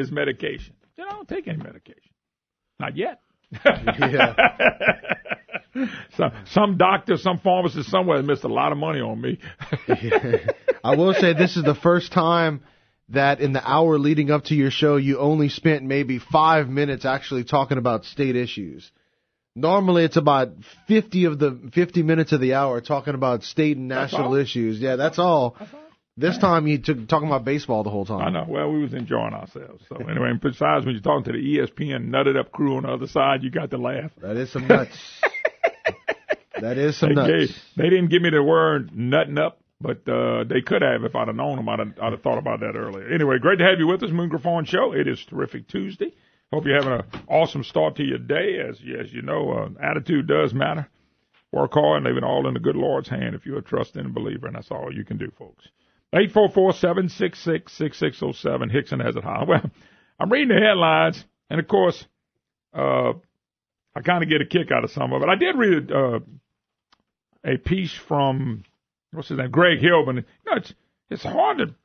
his medication. I don't take any medication. Not yet. Yeah. Some doctor, some pharmacist somewhere missed a lot of money on me. I will say this is the first time that in the hour leading up to your show, you only spent maybe 5 minutes actually talking about state issues. Normally, it's about 50 minutes of the hour talking about state and national issues. Yeah, that's all. This time, you took talking about baseball the whole time. I know. Well, we was enjoying ourselves. So anyway, and besides, when you're talking to the ESPN nutted up crew on the other side, you got to laugh. That is some nuts. That is some nuts. They didn't give me the word nutting up, but they could have if I'd have known them. I'd have thought about that earlier. Anyway, great to have you with us, Moon Griffon Show. It is Terrific Tuesday. Hope you're having an awesome start to your day. As you know, attitude does matter. Work hard and leave it all in the good Lord's hand if you're a trusting believer, and that's all you can do, folks. 844-766-6607. Hickson has it high. Well, I'm reading the headlines, and, of course, I kind of get a kick out of some of it. I did read a piece from, what's his name, Greg Hillman. You know, it's hard to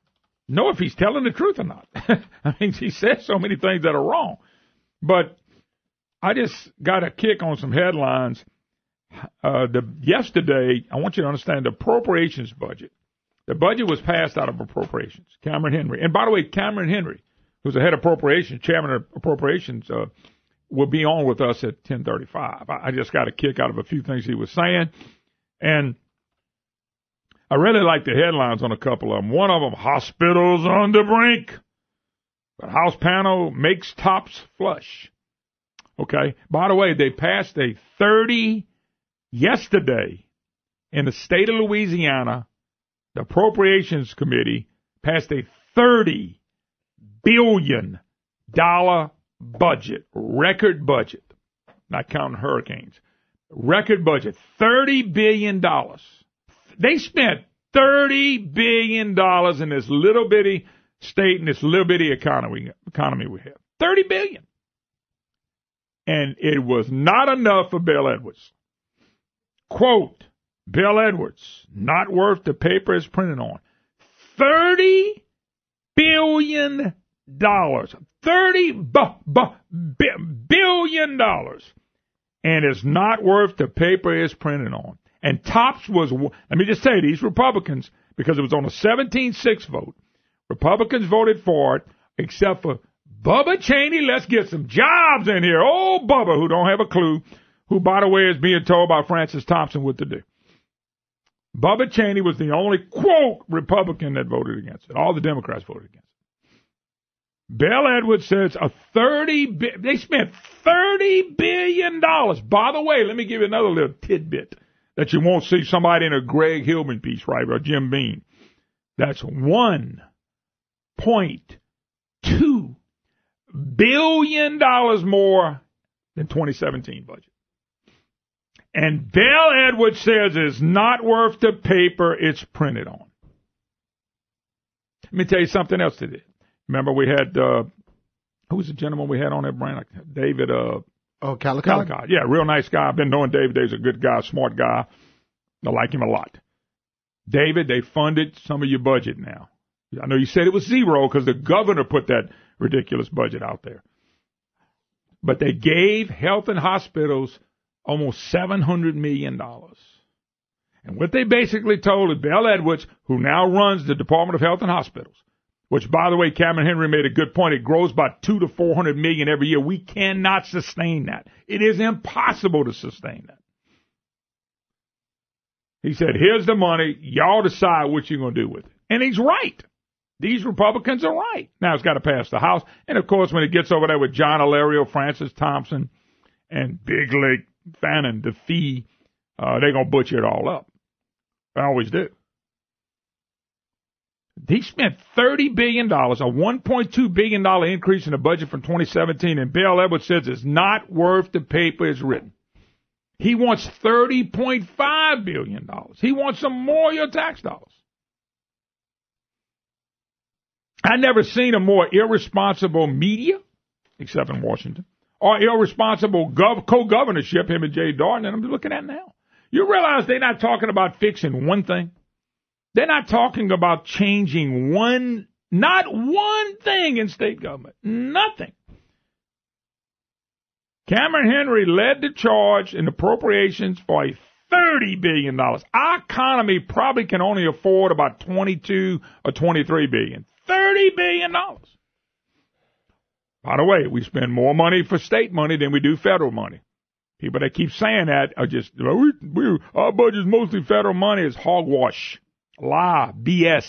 know if he's telling the truth or not. I mean, he says so many things that are wrong. But I just got a kick on some headlines. Yesterday, I want you to understand the appropriations budget. The budget was passed out of appropriations. Cameron Henry. And by the way, Cameron Henry, who's the head of appropriations, chairman of appropriations, will be on with us at 10:35. I just got a kick out of a few things he was saying. And I really like the headlines on a couple of them. One of them, hospitals on the brink. The House panel makes tops flush. Okay. By the way, they passed a 30 yesterday in the state of Louisiana. The Appropriations Committee passed a $30 billion budget, record budget, not counting hurricanes, record budget, $30 billion. They spent $30 billion in this little bitty state and this little bitty economy we have. $30 billion. And it was not enough for Bill Edwards. Quote, Bill Edwards, not worth the paper it's printed on. $30 billion. $30 billion. And it's not worth the paper it's printed on. And TOPS was, let me just say, these Republicans, because it was on a 17-6 vote, Republicans voted for it, except for Bubba Cheney. Let's get some jobs in here. Oh, Bubba, who don't have a clue, who, by the way, is being told by Francis Thompson what to do. Bubba Cheney was the only, quote, Republican that voted against it. All the Democrats voted against it. Bill Edwards says they spent $30 billion. By the way, let me give you another little tidbit that you won't see somebody in a Greg Hillman piece, right, or Jim Beam. That's $1.2 billion more than 2017 budget. And Bill Edwards says it's not worth the paper it's printed on. Let me tell you something else today. Remember we had, who was the gentleman we had on that brand? David, Calicott? Yeah, real nice guy. I've been knowing David. David's a good guy, smart guy. I like him a lot. David, they funded some of your budget now. I know you said it was zero because the governor put that ridiculous budget out there. But they gave health and hospitals almost $700 million. And what they basically told is Bill Edwards, who now runs the Department of Health and Hospitals, which, by the way, Cameron Henry made a good point. It grows by $200 to $400 million every year. We cannot sustain that. It is impossible to sustain that. He said, here's the money. Y'all decide what you're going to do with it. And he's right. These Republicans are right. Now it's got to pass the House. And, of course, when it gets over there with John Alario, Francis Thompson, and Big Leg Fannin DeFee, they're going to butcher it all up. They always do. He spent $30 billion, a $1.2 billion increase in the budget from 2017, and Bill Edwards says it's not worth the paper it's written. He wants $30.5 billion. He wants some more of your tax dollars. I never seen a more irresponsible media, except in Washington, or irresponsible co-governorship, him and Jay Darden, that I'm looking at now. You realize they're not talking about fixing one thing? They're not talking about changing one Not one thing in state government. Nothing. Cameron Henry led the charge in appropriations for a $30 billion. Our economy probably can only afford about $22 or $23 billion. $30 billion. By the way, we spend more money for state money than we do federal money. People that keep saying that are just, our budget's mostly federal money. Is hogwash, lie, BS,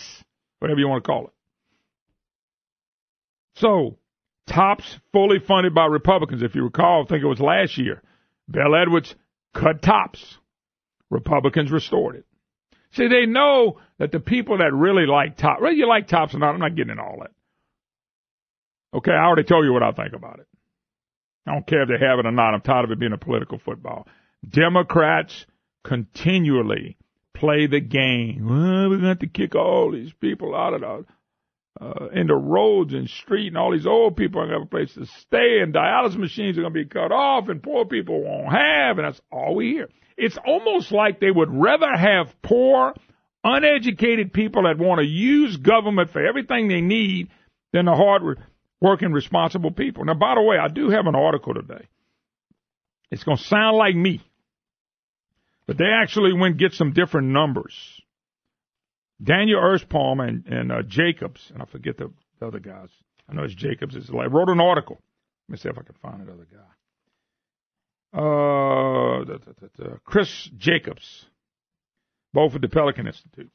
whatever you want to call it. So, TOPS fully funded by Republicans. If you recall, I think it was last year. Bell Edwards cut TOPS. Republicans restored it. See, they know that the people that really like TOPS, whether you like TOPS or not, I'm not getting into all that. Okay, I already told you what I think about it. I don't care if they have it or not. I'm tired of it being a political football. Democrats continually play the game. Well, we're going to have to kick all these people out of the into roads and street, and all these old people aren't going to have a place to stay, and dialysis machines are going to be cut off, and poor people won't have, and that's all we hear. It's almost like they would rather have poor, uneducated people that want to use government for everything they need than the hard-working, responsible people. Now, by the way, I do have an article today. It's going to sound like me, but they actually went and get some different numbers. Daniel Erspalm and Jacobs, and I forget the other guys. I know it's Jacobs. Wrote an article. Let me see if I can find that other guy. Chris Jacobs, both at the Pelican Institute.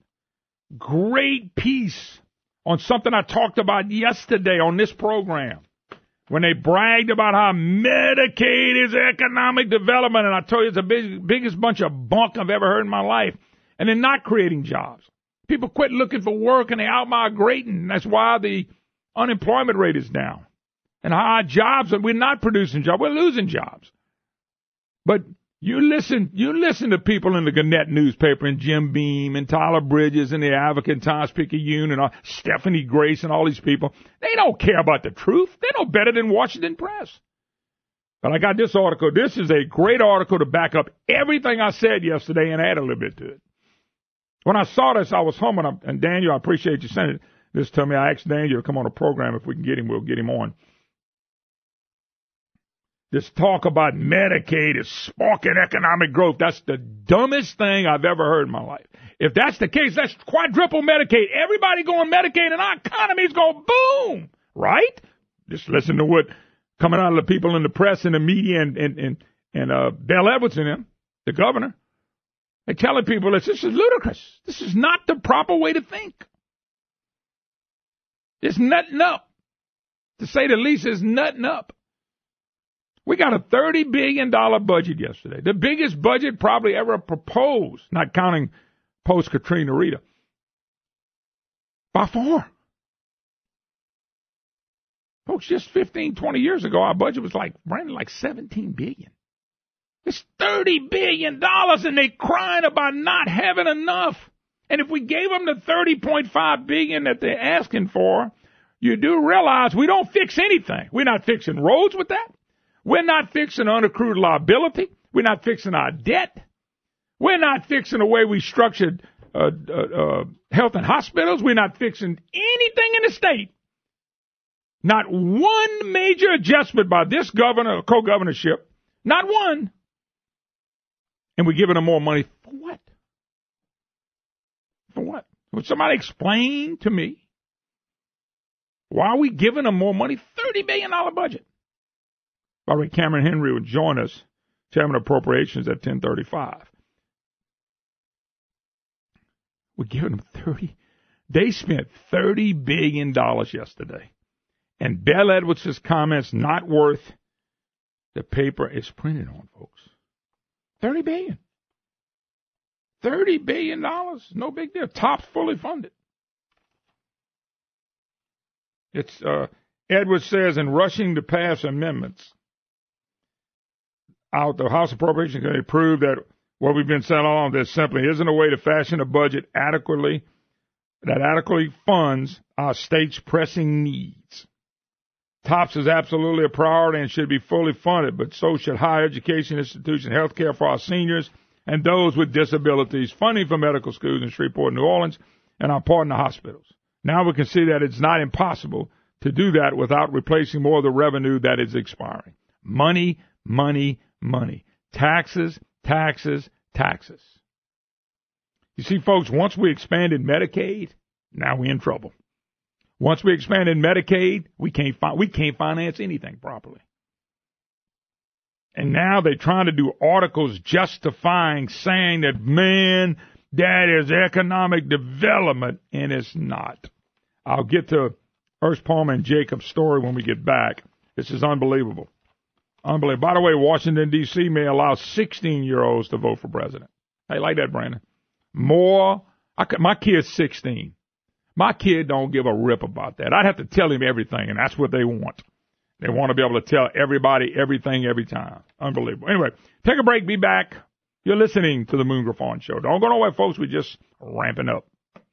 Great piece on something I talked about yesterday on this program when they bragged about how Medicaid is economic development, and I told you it's the biggest bunch of bunk I've ever heard in my life, and they're not creating jobs. People quit looking for work and they out-migrating. That's why the unemployment rate is down. And our jobs, we're not producing jobs, we're losing jobs. But you listen to people in the Gannett newspaper and Jim Beam and Tyler Bridges and the Advocate and Times-Picayune and Stephanie Grace and all these people. They don't care about the truth. They know better than Washington Press. But I got this article. This is a great article to back up everything I said yesterday and add a little bit to it. When I saw this, I was humming, and Daniel, I appreciate you sending this to me. I asked Daniel to come on the program. If we can get him, we'll get him on. This talk about Medicaid is sparking economic growth. That's the dumbest thing I've ever heard in my life. If that's the case, let's quadruple Medicaid. Everybody going Medicaid, and our economy's going boom, right? Just listen to what coming out of the people in the press and the media and Bell Edwards and him, the governor. They're telling people this is ludicrous. This is not the proper way to think. It's nutting up. To say the least, it's nutting up. We got a $30 billion budget yesterday. The biggest budget probably ever proposed, not counting post-Katrina Rita. By far. Folks, just 15, 20 years ago, our budget was like $17 billion. It's $30 billion, and they crying about not having enough. And if we gave them the $30.5 billion that they're asking for, you do realize we don't fix anything. We're not fixing roads with that. We're not fixing unaccrued liability. We're not fixing our debt. We're not fixing the way we structured health and hospitals. We're not fixing anything in the state. Not one major adjustment by this governor or co-governorship. Not one. And we're giving them more money. For what? For what? Would somebody explain to me why are we giving them more money? $30 billion budget. By the way, Cameron Henry would join us, Chairman of Appropriations, at 10:35. We're giving them They spent $30 billion yesterday. And Bell Edwards' comments not worth the paper it's printed on, folks. $30 billion. $30 billion. No big deal. TOPS fully funded. It's Edwards says in rushing to pass amendments, the House Appropriations Committee proved that what we've been saying all along, there simply isn't a way to fashion a budget that adequately funds our state's pressing needs. TOPS is absolutely a priority and should be fully funded, but so should higher education institutions, health care for our seniors, and those with disabilities, funding for medical schools in Shreveport, New Orleans, and our partner hospitals. Now we can see that it's not impossible to do that without replacing more of the revenue that is expiring. Money, money, money. Taxes, taxes, taxes. You see, folks, once we expanded Medicaid, now we're in trouble. Once we expanded Medicaid, we can't finance anything properly. And now they're trying to do articles justifying, saying that, man, that is economic development, and it's not. I'll get to Ernst Palmer and Jacob's story when we get back. This is unbelievable. Unbelievable. By the way, Washington, D.C. may allow 16-year-olds to vote for president. Hey, like that, Brandon. My kid's 16. My kid don't give a rip about that. I'd have to tell him everything, and that's what they want. They want to be able to tell everybody everything every time. Unbelievable. Anyway, take a break. Be back. You're listening to the Moon Griffon Show. Don't go nowhere, folks. We're just ramping up.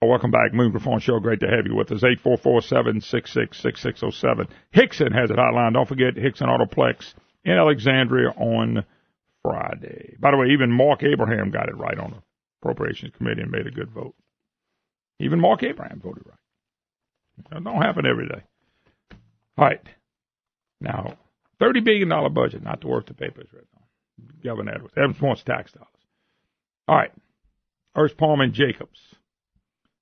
Welcome back. Moon Griffon Show. Great to have you with us. 844-766-6607. Hickson has it hotline. Don't forget Hickson Autoplex in Alexandria on Friday. By the way, even Mark Abraham got it right on the Appropriations Committee and made a good vote. Even Mark Abraham voted right. That don't happen every day. All right. Now, $30 billion budget, not the worth the paper is written on. Governor Edwards. Edwards wants tax dollars. All right. Ernst Palmer and Jacobs.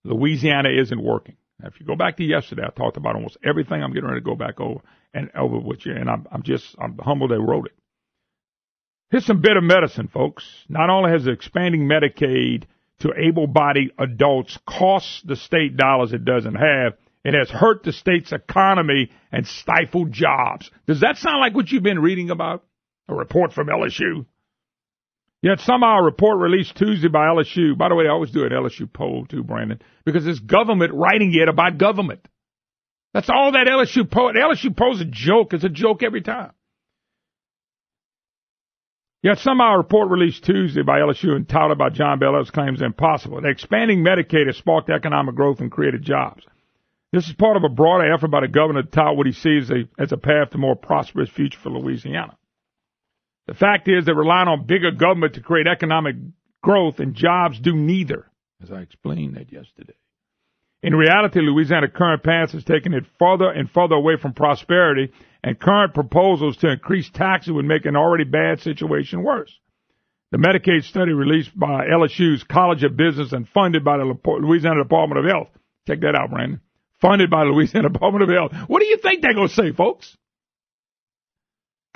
Louisiana isn't working. Now, if you go back to yesterday, I talked about almost everything I'm getting ready to go back over with you, and I'm humbled they wrote it. Here's some bitter medicine, folks. Not only has expanding Medicaid to able-bodied adults cost the state dollars it doesn't have, it has hurt the state's economy and stifled jobs. Does that sound like what you've been reading about? A report from LSU. Yet somehow a report released Tuesday by LSU. By the way, they always do an LSU poll too, Brandon, because it's government writing it about government. That's all that LSU poll. The LSU poll is a joke. It's a joke every time. Yet somehow a report released Tuesday by LSU entitled by John Bel Edwards claims impossible. The expanding Medicaid has sparked economic growth and created jobs. This is part of a broader effort by the governor to tout what he sees as a path to more prosperous future for Louisiana. The fact is that relying on bigger government to create economic growth and jobs do neither, as I explained that yesterday. In reality, Louisiana's current path has taken it further and further away from prosperity, and current proposals to increase taxes would make an already bad situation worse. The Medicaid study released by LSU's College of Business and funded by the Louisiana Department of Health. Check that out, Brandon. Funded by the Louisiana Department of Health. What do you think they're going to say, folks?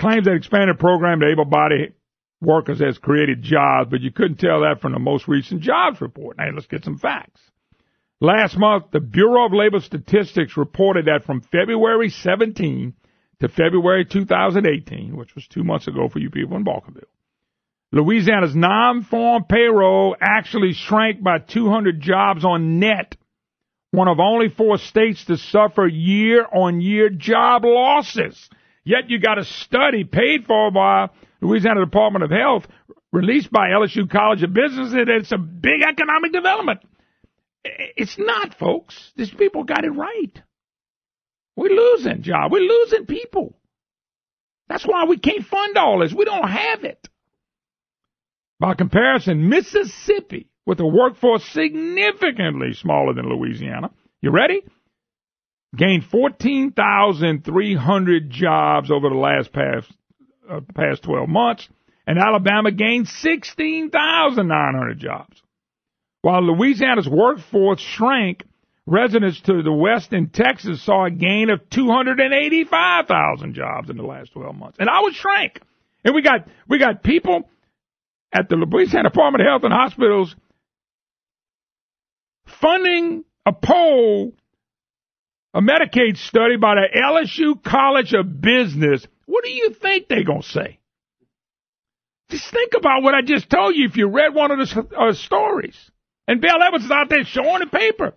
Claims that expanded program to able-bodied workers has created jobs, but you couldn't tell that from the most recent jobs report. Now, let's get some facts. Last month, the Bureau of Labor Statistics reported that from February 17 to February 2018, which was 2 months ago for you people in Balkanville, Louisiana's non-farm payroll actually shrank by 200 jobs on net, one of only 4 states to suffer year-on-year job losses. Yet you got a study paid for by Louisiana Department of Health, released by LSU College of Business, and it's a big economic development. It's not, folks. These people got it right. We're losing jobs. We're losing people. That's why we can't fund all this. We don't have it. By comparison, Mississippi, with a workforce significantly smaller than Louisiana, you ready? Gained 14,300 jobs over the past 12 months, and Alabama gained 16,900 jobs. While Louisiana's workforce shrank, residents to the west in Texas saw a gain of 285,000 jobs in the last 12 months. And ours shrank. And we got people at the Louisiana Department of Health and Hospitals funding a poll, a Medicaid study by the LSU College of Business. What do you think they're going to say? Just think about what I just told you if you read one of the stories. And Bel Edwards is out there showing the paper.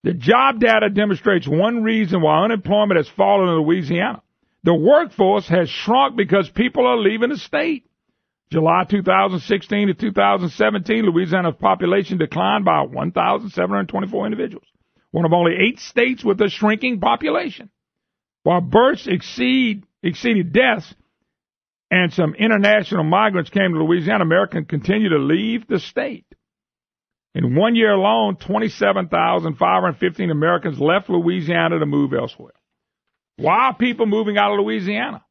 The job data demonstrates one reason why unemployment has fallen in Louisiana. The workforce has shrunk because people are leaving the state. July 2016 to 2017, Louisiana's population declined by 1,724 individuals, one of only 8 states with a shrinking population. While births exceeded deaths and some international migrants came to Louisiana, Americans continue to leave the state. In 1 year alone, 27,515 Americans left Louisiana to move elsewhere. Why are people moving out of Louisiana?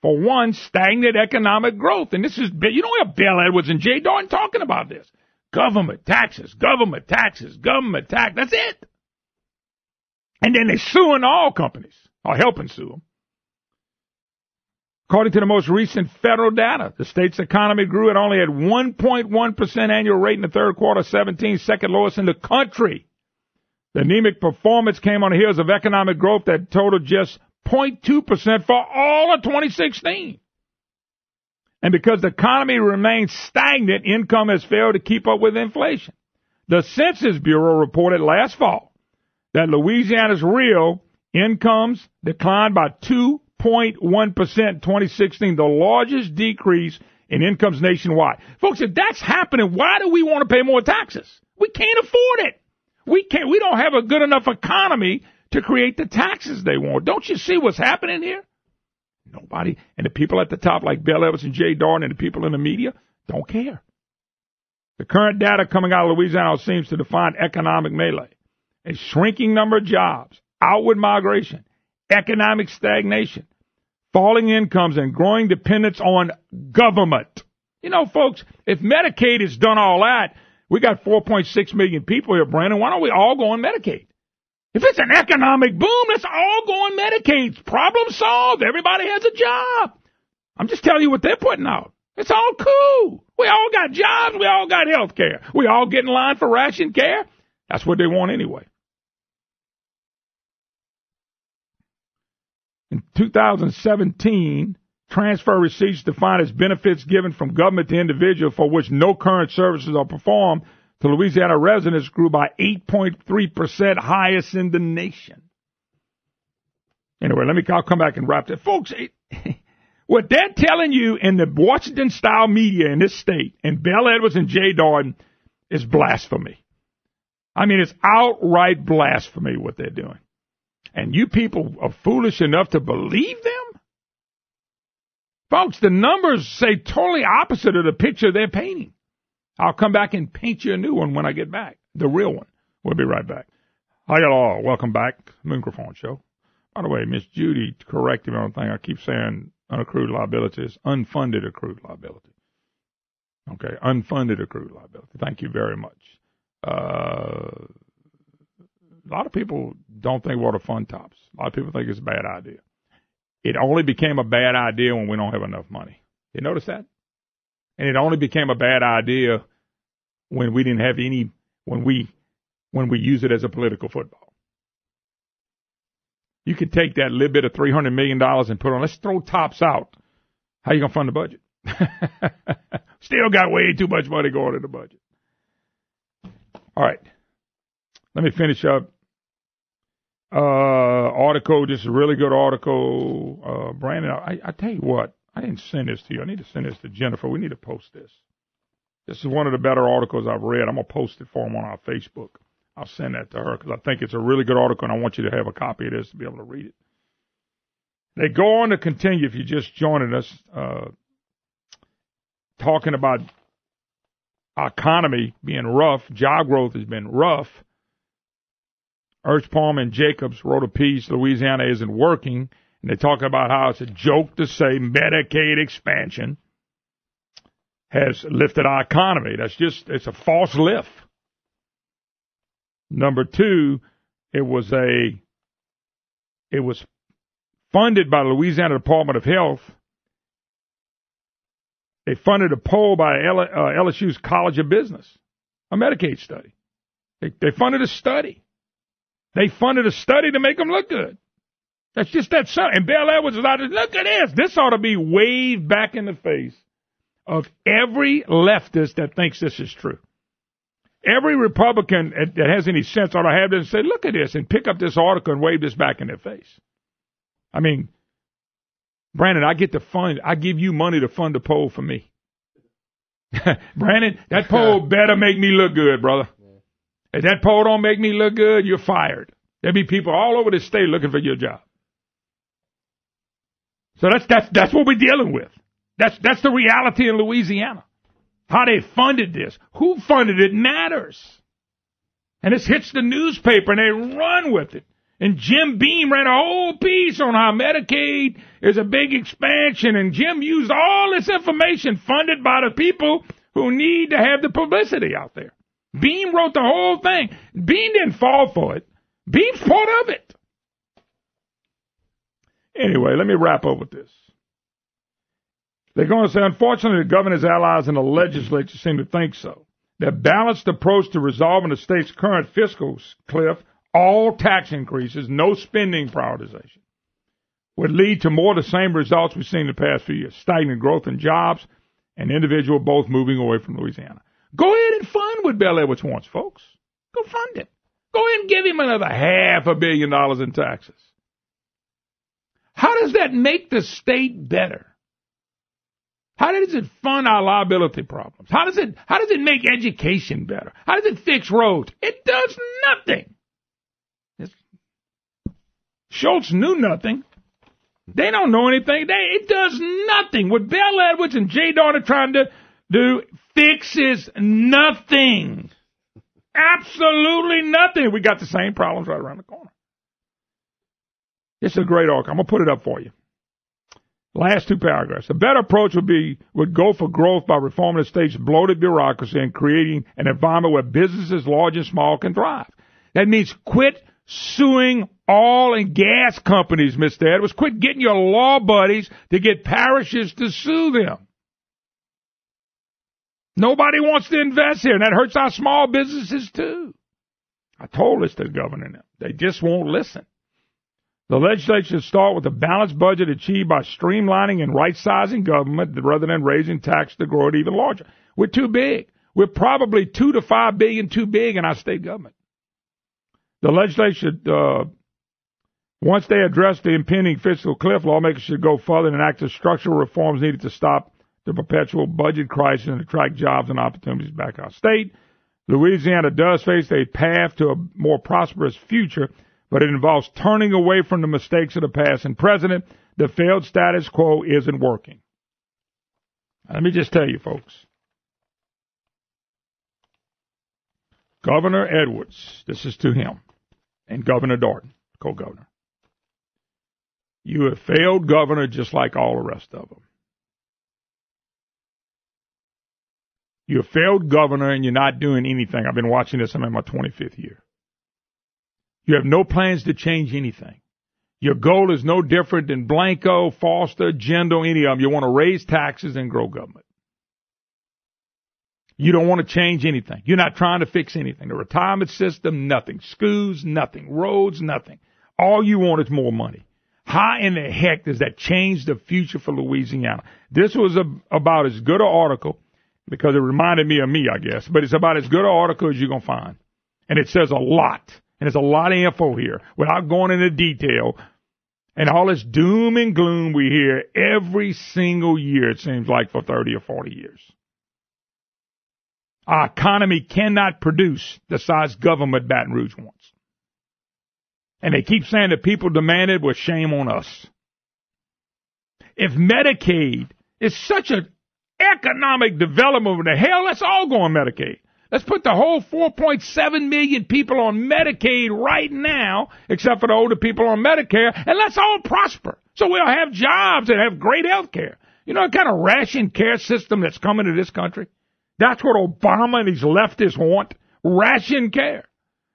For one, stagnant economic growth. And this is, you don't have Bill Edwards and Jay Darden talking about this. Government taxes, government taxes, government tax. That's it. And then they're suing oil companies, or helping sue them. According to the most recent federal data, the state's economy grew at only at 1.1% annual rate in the third quarter of 17, second lowest in the country. The anemic performance came on the heels of economic growth that totaled just 0.2% for all of 2016. And because the economy remains stagnant, income has failed to keep up with inflation. The Census Bureau reported last fall that Louisiana's real incomes declined by 2.1% in 2016, the largest decrease in incomes nationwide. Folks, if that's happening, why do we want to pay more taxes? We can't afford it. We don't have a good enough economy to create the taxes they want. Don't you see what's happening here? Nobody, and the people at the top like Bill Evans and Jay Darden and the people in the media don't care. The current data coming out of Louisiana seems to define economic melee. A shrinking number of jobs, outward migration, economic stagnation, falling incomes, and growing dependence on government. You know, folks, if Medicaid has done all that, we got 4.6 million people here, Brandon. Why don't we all go on Medicaid? If it's an economic boom, let's all go on Medicaid. Problem solved. Everybody has a job. I'm just telling you what they're putting out. It's all cool. We all got jobs. We all got health care. We all get in line for ration care. That's what they want anyway. In 2017, transfer receipts defined as benefits given from government to individual for which no current services are performed to Louisiana residents grew by 8.3%, highest in the nation. Anyway, I'll come back and wrap that. Folks, what they're telling you in the Washington-style media in this state, and Bill Edwards and Jay Darden, is blasphemy. I mean, it's outright blasphemy what they're doing. And you people are foolish enough to believe them? Folks, the numbers say totally opposite of the picture they're painting. I'll come back and paint you a new one when I get back, the real one. We'll be right back. Hi, y'all. Welcome back. Moon Griffon Show. By the way, Miss Judy corrected me on the thing. I keep saying unaccrued liability is unfunded accrued liability. Okay, unfunded accrued liability. Thank you very much. A lot of people don't think water fund tops. A lot of people think it's a bad idea. It only became a bad idea when we don't have enough money. You notice that? And it only became a bad idea when we didn't have any, when we use it as a political football. You could take that little bit of $300 million and put on, let's throw tops out. How you going to fund the budget? Still got way too much money going in the budget. All right. Let me finish up. Article, just a really good article. Brandon, I tell you what, I didn't send this to you. I need to send this to Jennifer. We need to post this. This is one of the better articles I've read. I'm going to post it for them on our Facebook. I'll send that to her because I think it's a really good article, and I want you to have a copy of this to be able to read it. They go on to continue, if you're just joining us, talking about our economy being rough. Job growth has been rough. Erchbaum and Jacobs wrote a piece, Louisiana isn't working, and they talk about how it's a joke to say Medicaid expansion has lifted our economy. It's a false lift. Number two, it was funded by the Louisiana Department of Health. They funded a poll by LSU's College of Business, a Medicaid study. They funded a study. They funded a study to make them look good. That's just that simple. And Bill Edwards was out there, look at this. This ought to be waved back in the face of every leftist that thinks this is true. Every Republican that has any sense ought to have this and say, look at this, and pick up this article and wave this back in their face. I mean, Brandon, I give you money to fund a poll for me. Brandon, that poll better make me look good, brother. If that poll don't make me look good, you're fired. There'll be people all over the state looking for your job. So that's what we're dealing with. That's the reality in Louisiana. How they funded this, who funded it matters. And this hits the newspaper, and they run with it. And Jim Beam ran a whole piece on how Medicaid is a big expansion, and Jim used all this information funded by the people who need to have the publicity out there. Beam wrote the whole thing. Beam didn't fall for it. Beam's part of it. Anyway, let me wrap up with this. They're going to say, unfortunately, the governor's allies in the legislature seem to think so. Their balanced approach to resolving the state's current fiscal cliff, all tax increases, no spending prioritization, would lead to more of the same results we've seen in the past few years, stagnant growth in jobs and individual both moving away from Louisiana. Go ahead and fund what Bell Edwards wants, folks. Go fund it. Go ahead and give him another $500 million in taxes. How does that make the state better? How does it fund our liability problems? How does it make education better? How does it fix roads? It does nothing. Schultz knew nothing. They don't know anything. It does nothing. What Bell Edwards and Jay Dawn are trying to do fixes nothing. Absolutely nothing. We got the same problems right around the corner. It's a great article. I'm going to put it up for you. Last two paragraphs. A better approach would go for growth by reforming the state's bloated bureaucracy and creating an environment where businesses, large and small, can thrive. That means quit suing oil and gas companies, Mr. Edwards. Quit getting your law buddies to get parishes to sue them. Nobody wants to invest here, and that hurts our small businesses, too. I told this to the governor now. They just won't listen. The legislature should start with a balanced budget achieved by streamlining and right-sizing government rather than raising taxes to grow it even larger. We're too big. We're probably $2 to $5 billion too big in our state government. The legislature, once they address the impending fiscal cliff, lawmakers should go further and enact the structural reforms needed to stop the perpetual budget crisis and attract jobs and opportunities back to our state. Louisiana does face a path to a more prosperous future, but it involves turning away from the mistakes of the past and present. The failed status quo isn't working. Let me just tell you, folks. Governor Edwards, this is to him, and Governor Darden, co-governor. You have failed governor just like all the rest of them. You have failed governor and you're not doing anything. I've been watching this. I'm in my 25th year. You have no plans to change anything. Your goal is no different than Blanco, Foster, Jindal, any of them. You want to raise taxes and grow government. You don't want to change anything. You're not trying to fix anything. The retirement system, nothing. Schools, nothing. Roads, nothing. All you want is more money. How in the heck does that change the future for Louisiana? This was about as good an article, because it reminded me of me, I guess, but it's about as good an article as you're going to find. And it says a lot. And there's a lot of info here without going into detail. And all this doom and gloom we hear every single year, it seems like, for 30 or 40 years. Our economy cannot produce the size government Baton Rouge wants. And they keep saying that people demand it, well, shame on us. If Medicaid is such an economic development, what the hell, let's all go on Medicaid. Let's put the whole 4.7 million people on Medicaid right now, except for the older people on Medicare, and let's all prosper. So we'll have jobs and have great health care. You know the kind of ration care system that's coming to this country? That's what Obama and these leftists want, ration care.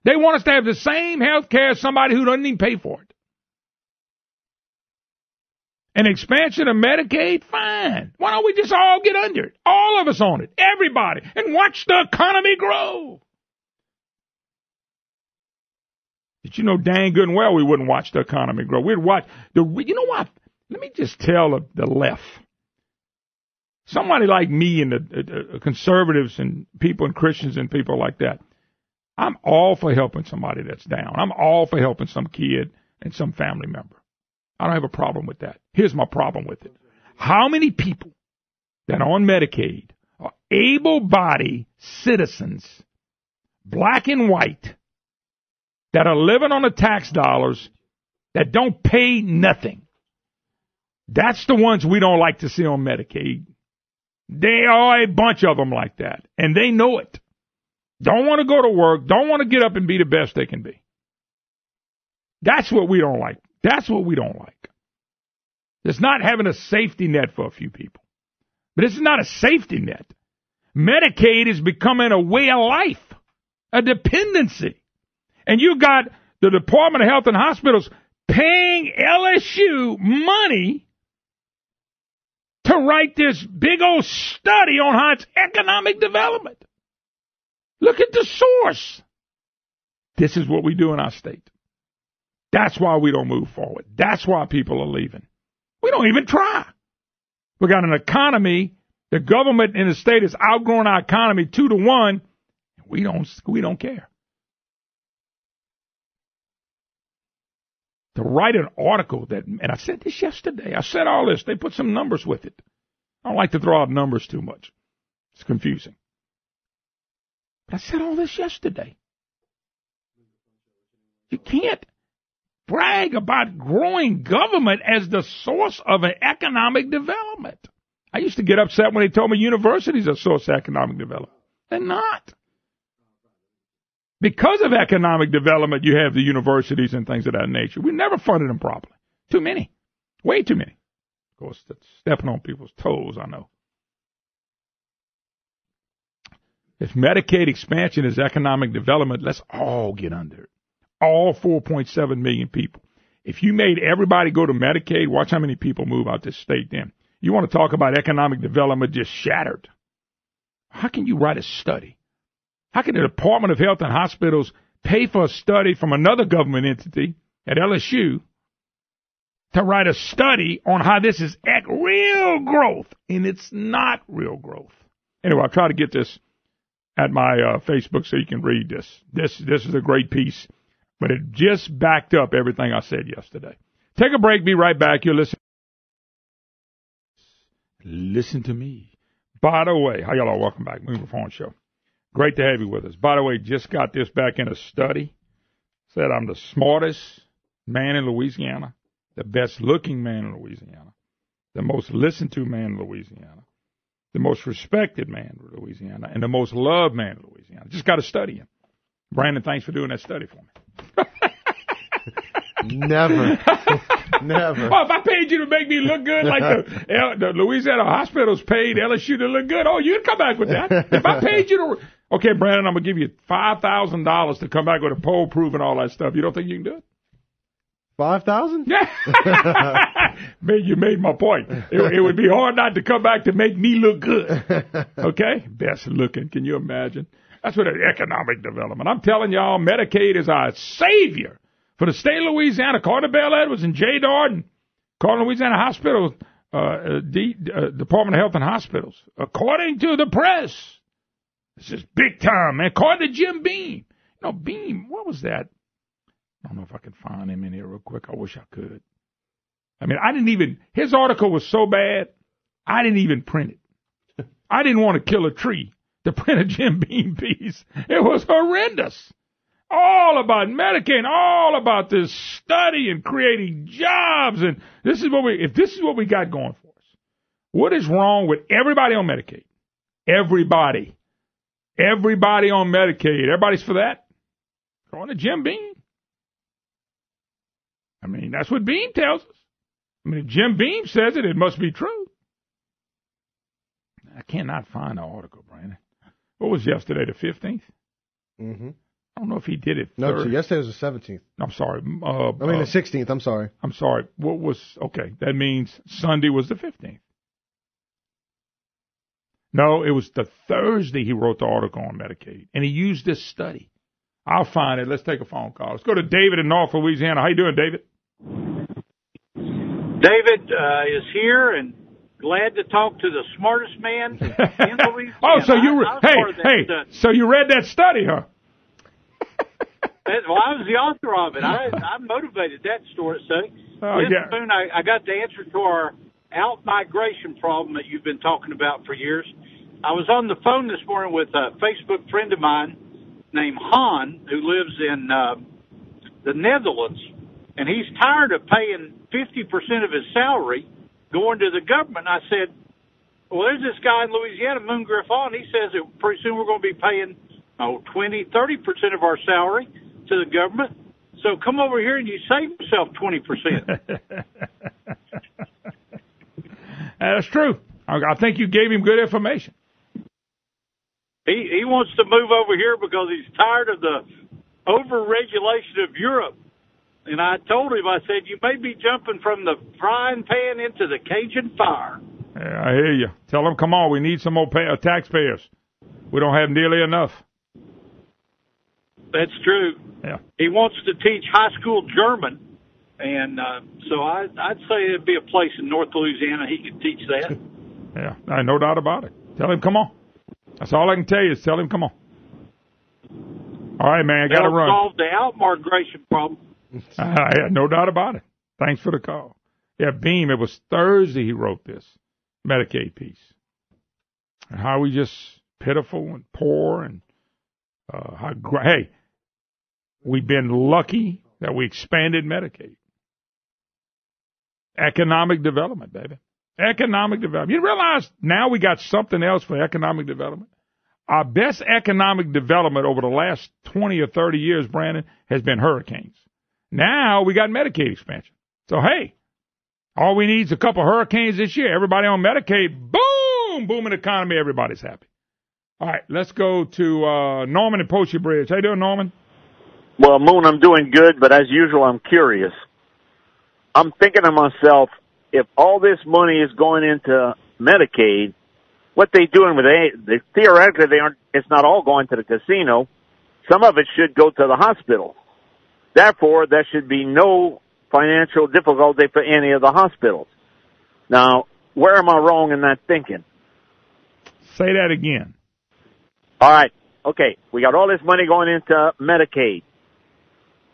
They want us to have the same health care as somebody who doesn't even pay for it. An expansion of Medicaid? Fine. Why don't we just all get under it? All of us on it. Everybody. And watch the economy grow. Did you know dang good and well we wouldn't watch the economy grow? We'd watch you know what? Let me just tell the left. Somebody like me and the conservatives and people and Christians and people like that, I'm all for helping somebody that's down. I'm all for helping some kid and some family member. I don't have a problem with that. Here's my problem with it. How many people that are on Medicaid are able-bodied citizens, black and white, that are living on the tax dollars that don't pay nothing? That's the ones we don't like to see on Medicaid. There are a bunch of them like that, and they know it. don't want to go to work, don't want to get up and be the best they can be. That's what we don't like. That's what we don't like. It's not having a safety net for a few people. But this is not a safety net. Medicaid is becoming a way of life, a dependency. And you got the Department of Health and Hospitals paying LSU money to write this big old study on how it's economic development. Look at the source. This is what we do in our state. That's why we don't move forward. That's why people are leaving. We don't even try. We got an economy. The government in the state is outgrowing our economy 2-1. We don't care. To write an article that, and I said this yesterday. I said all this. They put some numbers with it. I don't like to throw out numbers too much. It's confusing. But I said all this yesterday. You can't brag about growing government as the source of an economic development. I used to get upset when they told me universities are a source of economic development. They're not. Because of economic development, you have the universities and things of that nature. We never funded them properly. Too many. Way too many. Of course, that's stepping on people's toes, I know. If Medicaid expansion is economic development, let's all get under it. All 4.7 million people. If you made everybody go to Medicaid, watch how many people move out this state then. You want to talk about economic development just shattered. How can you write a study? How can the Department of Health and Hospitals pay for a study from another government entity at LSU to write a study on how this is real growth? And it's not real growth. Anyway, I'll try to get this at my Facebook so you can read this. This is a great piece, but it just backed up everything I said yesterday. Take a break. Be right back. You're listening. Listen to me. By the way, how y'all are? Welcome back. Griffon Show. Great to have you with us. By the way, just got this back in a study. Said I'm the smartest man in Louisiana, the best looking man in Louisiana, the most listened to man in Louisiana, the most respected man in Louisiana, and the most loved man in Louisiana. Just got to study him. Brandon, thanks for doing that study for me. Never. Never. Oh, if I paid you to make me look good like the Louisiana hospitals paid LSU to look good, oh, you'd come back with that. If I paid you to... Okay, Brandon, I'm going to give you $5,000 to come back with a poll proving all that stuff. You don't think you can do it? 5,000? Yeah. You made my point. It would be hard not to come back to make me look good. Okay? Best looking. Can you imagine? That's what an economic development. I'm telling y'all, Medicaid is our savior for the state of Louisiana. According to Bell Edwards and Jay Darden, according to Louisiana Hospital, Department of Health and Hospitals, according to the press. This is big time, man. According to Jim Beam. You know, Beam, what was that? I don't know if I can find him in here real quick. I wish I could. I mean, his article was so bad, I didn't even print it. I didn't want to kill a tree to print a Jim Beam piece. It was horrendous. All about Medicaid, all about this study and creating jobs. And if this is what we got going for us, what is wrong with everybody on Medicaid? Everybody on Medicaid. Everybody's for that? According to Jim Beam. I mean, that's what Beam tells us. I mean, if Jim Beam says it, it must be true. I cannot find the article, Brandon. What was yesterday, the 15th? Mm-hmm. I don't know if he did it. No, so yesterday was the 17th. I'm sorry. The 16th. I'm sorry. I'm sorry. Okay, that means Sunday was the 15th. No, it was the Thursday he wrote the article on Medicaid, and he used this study. I'll find it. Let's take a phone call. Let's go to David in North Louisiana. How you doing, David? David is here and glad to talk to the smartest man in Louisiana. Oh, so so you read that study, huh? Well, I was the author of it. I motivated that study. Oh, yeah. Soon I got the answer to our out-migration problem that you've been talking about for years. I was on the phone this morning with a Facebook friend of mine named Han, who lives in the Netherlands, and he's tired of paying 50% of his salary going to the government. I said, well, there's this guy in Louisiana, Griffon. He says that pretty soon we're going to be paying 20-30% of our salary to the government. So come over here and you save yourself 20%. That's true. I think you gave him good information. He wants to move over here because he's tired of the over-regulation of Europe. And I told him, I said, you may be jumping from the frying pan into the Cajun fire. Yeah, I hear you. Tell them, come on, we need some more taxpayers. We don't have nearly enough. That's true. Yeah. He wants to teach high school German, and so I'd say it'd be a place in North Louisiana he could teach that. Yeah, no doubt about it. Tell him, come on. That's all I can tell you is tell him, come on. All right, man, I got to run. Solve the out-migration problem. Yeah, no doubt about it. Thanks for the call. Yeah, Beam, it was Thursday he wrote this Medicaid piece. And how we just pitiful and poor and hey, we've been lucky that we expanded Medicaid. Economic development, baby. Economic development. You realize now we got something else for economic development? Our best economic development over the last 20 or 30 years, Brandon, has been hurricanes. Now we got Medicaid expansion. So, hey, all we need is a couple hurricanes this year. Everybody on Medicaid, boom, booming economy, everybody's happy. All right, let's go to Norman in Poacher Bridge. How you doing, Norman? Well, Moon, I'm doing good, but as usual, I'm curious. I'm thinking to myself, if all this money is going into Medicaid, what they doing with it? Theoretically, they aren't. It's not all going to the casino. Some of it should go to the hospital. Therefore, there should be no financial difficulty for any of the hospitals. Now, where am I wrong in that thinking? Say that again. All right. Okay. We got all this money going into Medicaid.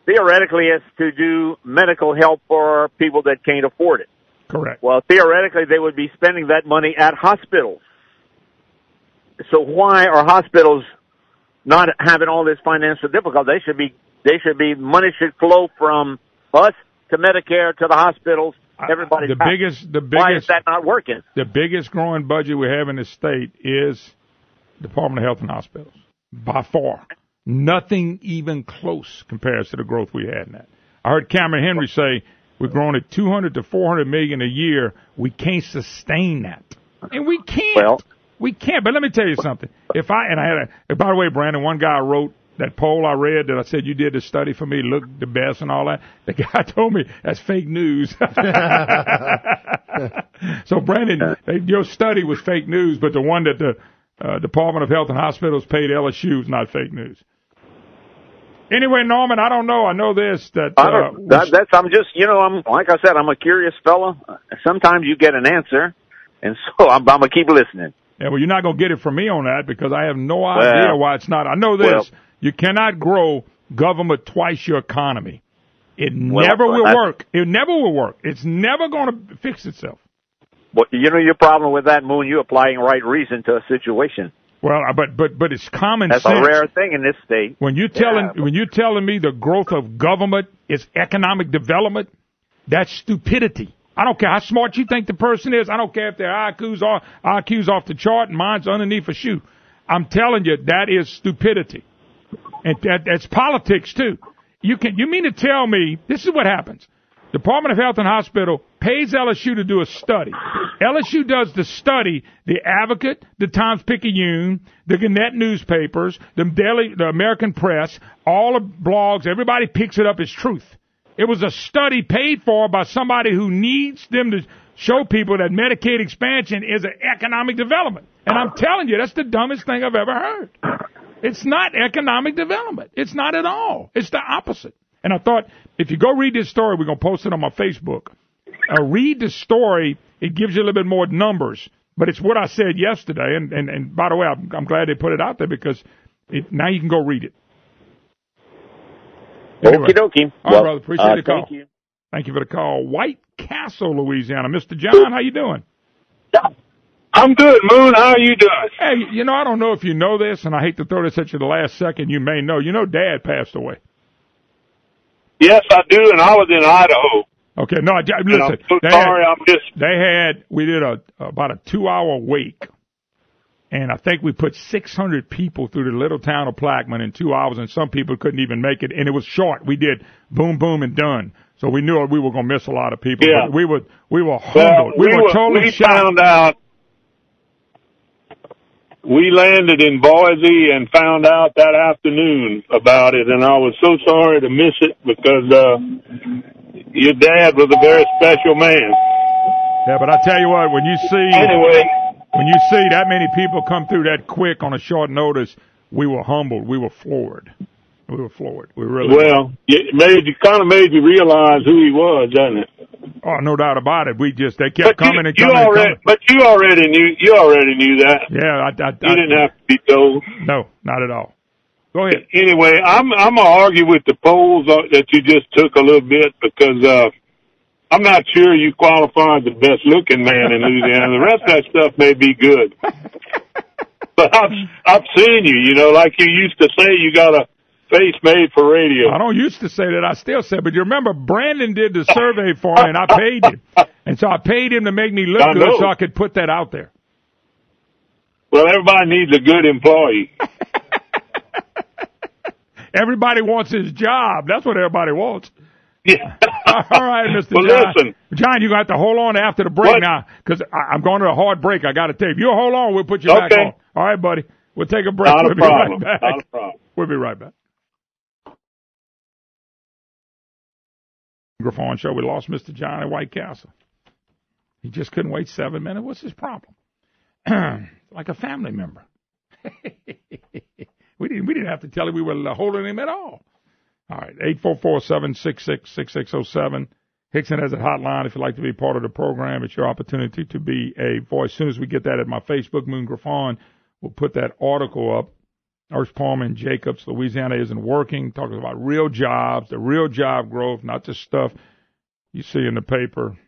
Theoretically, it's to do medical help for people that can't afford it. Correct. Well, theoretically, they would be spending that money at hospitals. So why are hospitals not having all this financial difficulty? Money should flow from us to Medicare to the hospitals. Everybody. Why is that not working? The biggest growing budget we have in the state is Department of Health and Hospitals. By far. Nothing even close compares to the growth we had in that. I heard Cameron Henry say we're growing at 200 to 400 million a year. We can't sustain that. And we can't. Well, we can't. But let me tell you something. By the way, Brandon, one guy wrote that poll I read that I said you did the study for me, looked the best and all that. The guy told me that's fake news. So, Brandon, your study was fake news, but the one that the Department of Health and Hospitals paid LSU is not fake news. Anyway, Norman, I don't know. I know this. I'm like I said, I'm a curious fella. Sometimes you get an answer, and so I'm going to keep listening. Yeah, well, you're not going to get it from me on that because I have no idea why it's not. I know this. Well, you cannot grow government twice your economy. It never will work. It never will work. It's never going to fix itself. Well, you know your problem with that, Moon, you're applying right reason to a situation. Well, but it's common sense. That's a rare thing in this state. When you're telling me the growth of government is economic development, that's stupidity. I don't care how smart you think the person is. I don't care if their IQ's off the chart and mine's underneath a shoe. I'm telling you, that is stupidity. And that's politics, too. You mean to tell me, this is what happens. Department of Health and Hospital pays LSU to do a study. LSU does the study, the Advocate, the Times-Picayune, the Gannett newspapers, the American Press, all the blogs, everybody picks it up as truth. It was a study paid for by somebody who needs them to show people that Medicaid expansion is an economic development. And I'm telling you, that's the dumbest thing I've ever heard. It's not economic development. It's not at all. It's the opposite. And I thought, if you go read this story, we're going to post it on my Facebook. Read the story. It gives you a little bit more numbers. But it's what I said yesterday. And by the way, I'm glad they put it out there because now you can go read it. Anyway. Okie dokie. All right, brother. Appreciate the call. Thank you. Thank you for the call. White Castle, Louisiana. Mr. John, how you doing? I'm good, Moon. How are you doing? Hey, I don't know if you know this, and I hate to throw this at you the last second. You may know. Dad passed away. Yes, I do, and I was in Idaho. Okay, no, listen. I'm so sorry. We did about a 2-hour wake, And I think we put 600 people through the little town of Plaquemine in 2 hours, and some people couldn't even make it. And it was short. We did boom, boom, and done. So we knew we were going to miss a lot of people. Yeah. But we were humbled. Well, we were totally shocked. Found out. We landed in Boise and found out that afternoon about it, and I was so sorry to miss it because your dad was a very special man. Yeah, but I tell you what, when you see that many people come through that quick on a short notice, we were humbled. We were floored. We really were. It kind of made you realize who he was, doesn't it? Oh, no doubt about it. They kept coming and coming. But you already knew that. Yeah, you didn't have to be told. No, not at all. Go ahead. Anyway, I'm gonna argue with the polls that you just took a little bit because I'm not sure you qualify as the best looking man in Louisiana. The rest of that stuff may be good, but I've seen you. Like you used to say, you got a face made for radio. I don't used to say that. I still say, but you remember Brandon did the survey for me, and I paid him. And so I paid him to make me look good so I could put that out there. Well, everybody needs a good employee. Everybody wants his job. That's what everybody wants. Yeah. All right, Mr. Well, John. listen. John, you're going to have to hold on after the break now because I'm going to a hard break. I got to tape. You hold on. We'll put you back on. All right, buddy. We'll take a break. Not a problem. Be right back. Not a problem. We'll be right back. Griffon Show. We lost Mr. John at White Castle. He just couldn't wait 7 minutes. What's his problem? Like a family member. We didn't have to tell him we were holding him at all. All right, 844-766-6607. Hickson has a hotline if you'd like to be part of the program. It's your opportunity to be a voice. As soon as we get that at my Facebook, Moon Griffon, we'll put that article up. Ernst Palmer and Jacobs, Louisiana isn't working, talking about real jobs, the real job growth, not just stuff you see in the paper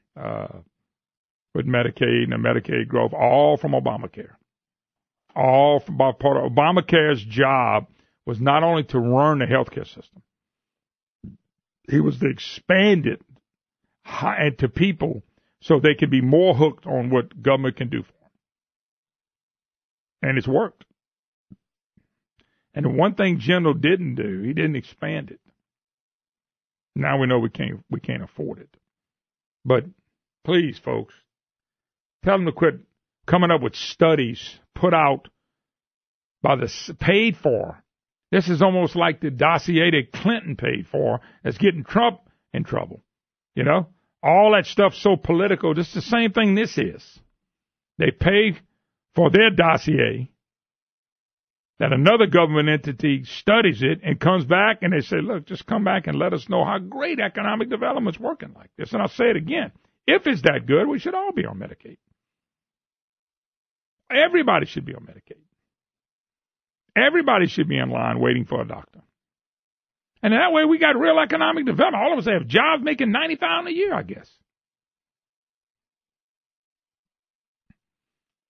with Medicaid and the Medicaid growth, all from Obamacare. All from part of Obamacare's job was not only to run the healthcare system, it was to expand it to people so they could be more hooked on what government can do for them. And it's worked. And the one thing General didn't do, he didn't expand it. Now we know we can't afford it. But please, folks, tell them to quit coming up with studies put out paid for. This is almost like the dossier that Clinton paid for that's getting Trump in trouble. All that stuff's so political. This is the same thing this is. They pay for their dossier that another government entity studies it and comes back and they say, look, just come back and let us know how great economic development's working like this. And I'll say it again. If it's that good, we should all be on Medicaid. Everybody should be on Medicaid. Everybody should be in line waiting for a doctor. And that way we got real economic development. All of us have jobs making $90,000 a year, I guess.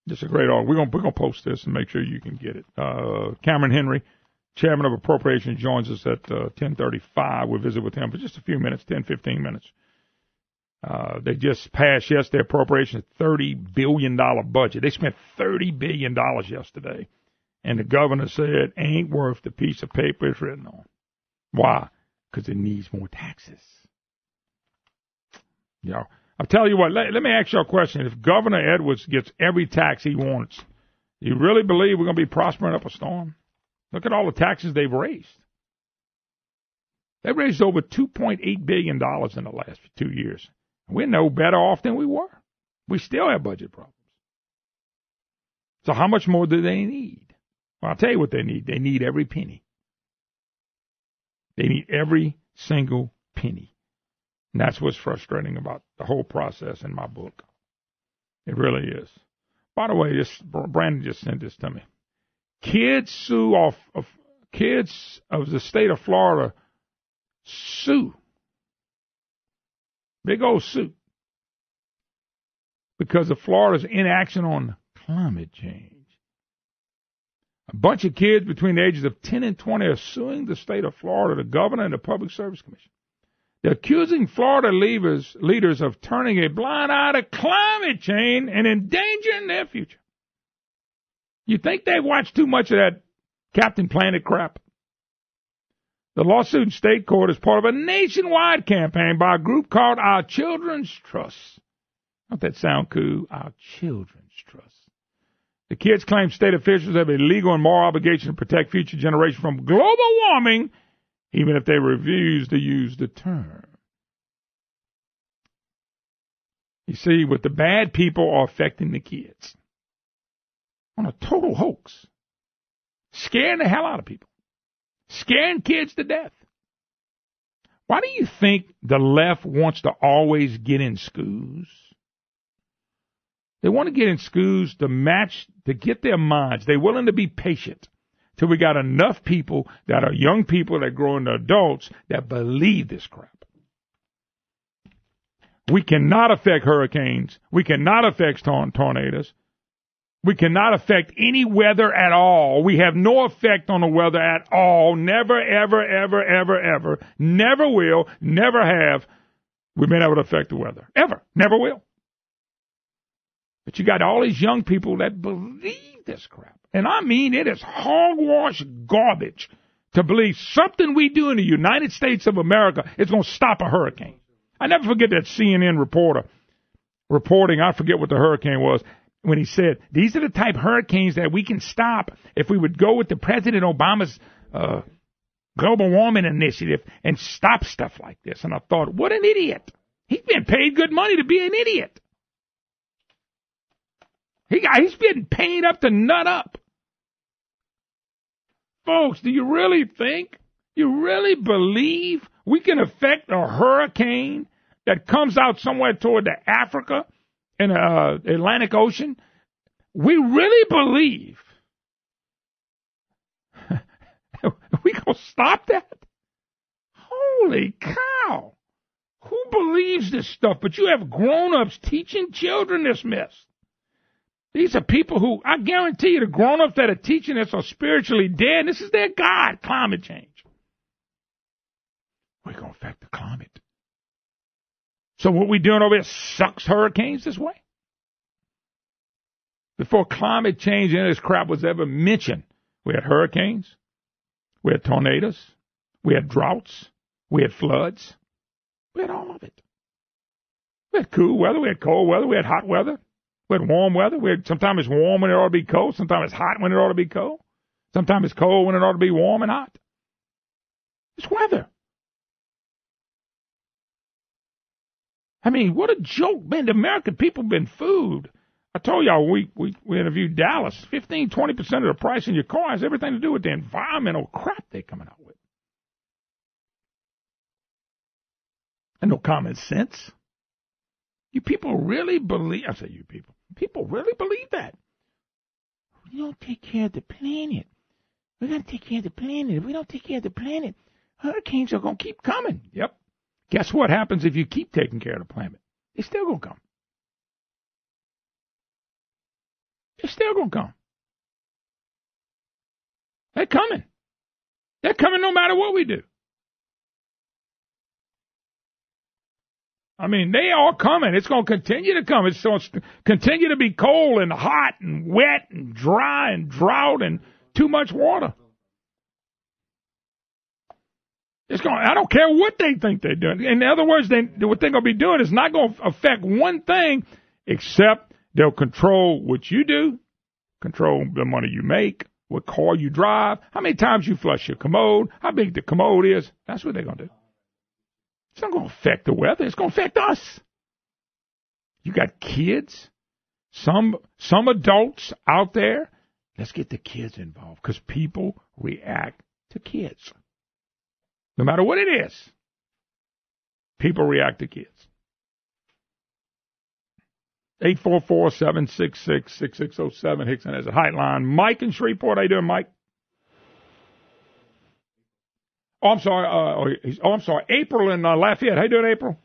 Just a great article. We're gonna post this and make sure you can get it. Cameron Henry, Chairman of Appropriations, joins us at 10:35. We'll visit with him for just a few minutes, 10, 15 minutes. They just passed yesterday appropriations, $30 billion budget. They spent $30 billion yesterday. And the governor said, ain't worth the piece of paper it's written on. Why? Because it needs more taxes. I'll tell you what, let me ask you a question. If Governor Edwards gets every tax he wants, do you really believe we're going to be prospering up a storm? Look at all the taxes they've raised. They raised over $2.8 billion in the last 2 years. We're no better off than we were. We still have budget problems. So how much more do they need? Well, I'll tell you what they need. They need every penny. They need every single penny. And that's what's frustrating about the whole process in my book. It really is. By the way, Brandon just sent this to me. Kids of the state of Florida sue. Big old suit. Because of Florida's inaction on climate change. A bunch of kids between the ages of 10 and 20 are suing the state of Florida, the governor, and the Public Service Commission. They're accusing Florida leaders of turning a blind eye to climate change and endangering their future. You think they've watched too much of that Captain Planet crap? The lawsuit in state court is part of a nationwide campaign by a group called Our Children's Trust. Don't that sound cool? Our Children's Trust. The kids claim state officials have a legal and moral obligation to protect future generations from global warming, even if they refuse to use the term. You see, what the bad people are affecting the kids on a total hoax, scaring the hell out of people, scaring kids to death. Why do you think the left wants to always get in schools? They want to get in schools to get their minds. They're willing to be patient till we got enough people that are young people that grow into adults that believe this crap. We cannot affect hurricanes. We cannot affect tornadoes. We cannot affect any weather at all. We have no effect on the weather at all. Never, ever, ever, ever, ever. Never will, never have we been able to affect the weather. Ever. Never will. But you got all these young people that believe this crap. And I mean, it is hogwash garbage to believe something we do in the United States of America is going to stop a hurricane. I never forget that CNN reporter reporting, I forget what the hurricane was, when he said, these are the type of hurricanes that we can stop if we would go with the President Obama's global warming initiative and stop stuff like this. And I thought, what an idiot. He's been paid good money to be an idiot. He's been paid up to nut up. Folks, do you really think, you really believe we can affect a hurricane that comes out somewhere toward the Africa and Atlantic Ocean? We really believe we gonna stop that? Holy cow! Who believes this stuff? But you have grown-ups teaching children this mess. These are people who, I guarantee you, the grown-ups that are teaching this are spiritually dead. This is their God, climate change. We're going to affect the climate. So what we're doing over here sucks hurricanes this way? Before climate change and this crap was ever mentioned, we had hurricanes, we had tornadoes, we had droughts, we had floods, we had all of it. We had cool weather, we had cold weather, we had hot weather. We had warm weather. Sometimes it's warm when it ought to be cold. Sometimes it's hot when it ought to be cold. Sometimes it's cold when it ought to be warm and hot. It's weather. I mean, what a joke. Man, the American people have been fooled. I told y'all we interviewed Dallas. 15, 20% of the price in your car has everything to do with the environmental crap they're coming out with. And no common sense. You people really believe, I say you people really believe that. We don't take care of the planet. We got to take care of the planet. If we don't take care of the planet, hurricanes are going to keep coming. Yep. Guess what happens if you keep taking care of the planet? They're still going to come. They're still going to come. They're coming. They're coming no matter what we do. I mean, they are coming. It's going to continue to come. It's going to continue to be cold and hot and wet and dry and drought and too much water. I don't care what they think they're doing. In other words, what they're going to be doing is not going to affect one thing, except they'll control what you do, control the money you make, what car you drive, how many times you flush your commode, how big the commode is. That's what they're going to do. It's not going to affect the weather. It's going to affect us. You got kids, some adults out there. Let's get the kids involved because people react to kids. No matter what it is, people react to kids. 844-766-6607. Hickson has a hotline. Mike in Shreveport. How you doing, Mike? Oh, I'm sorry. April in Lafayette. How you doing, April?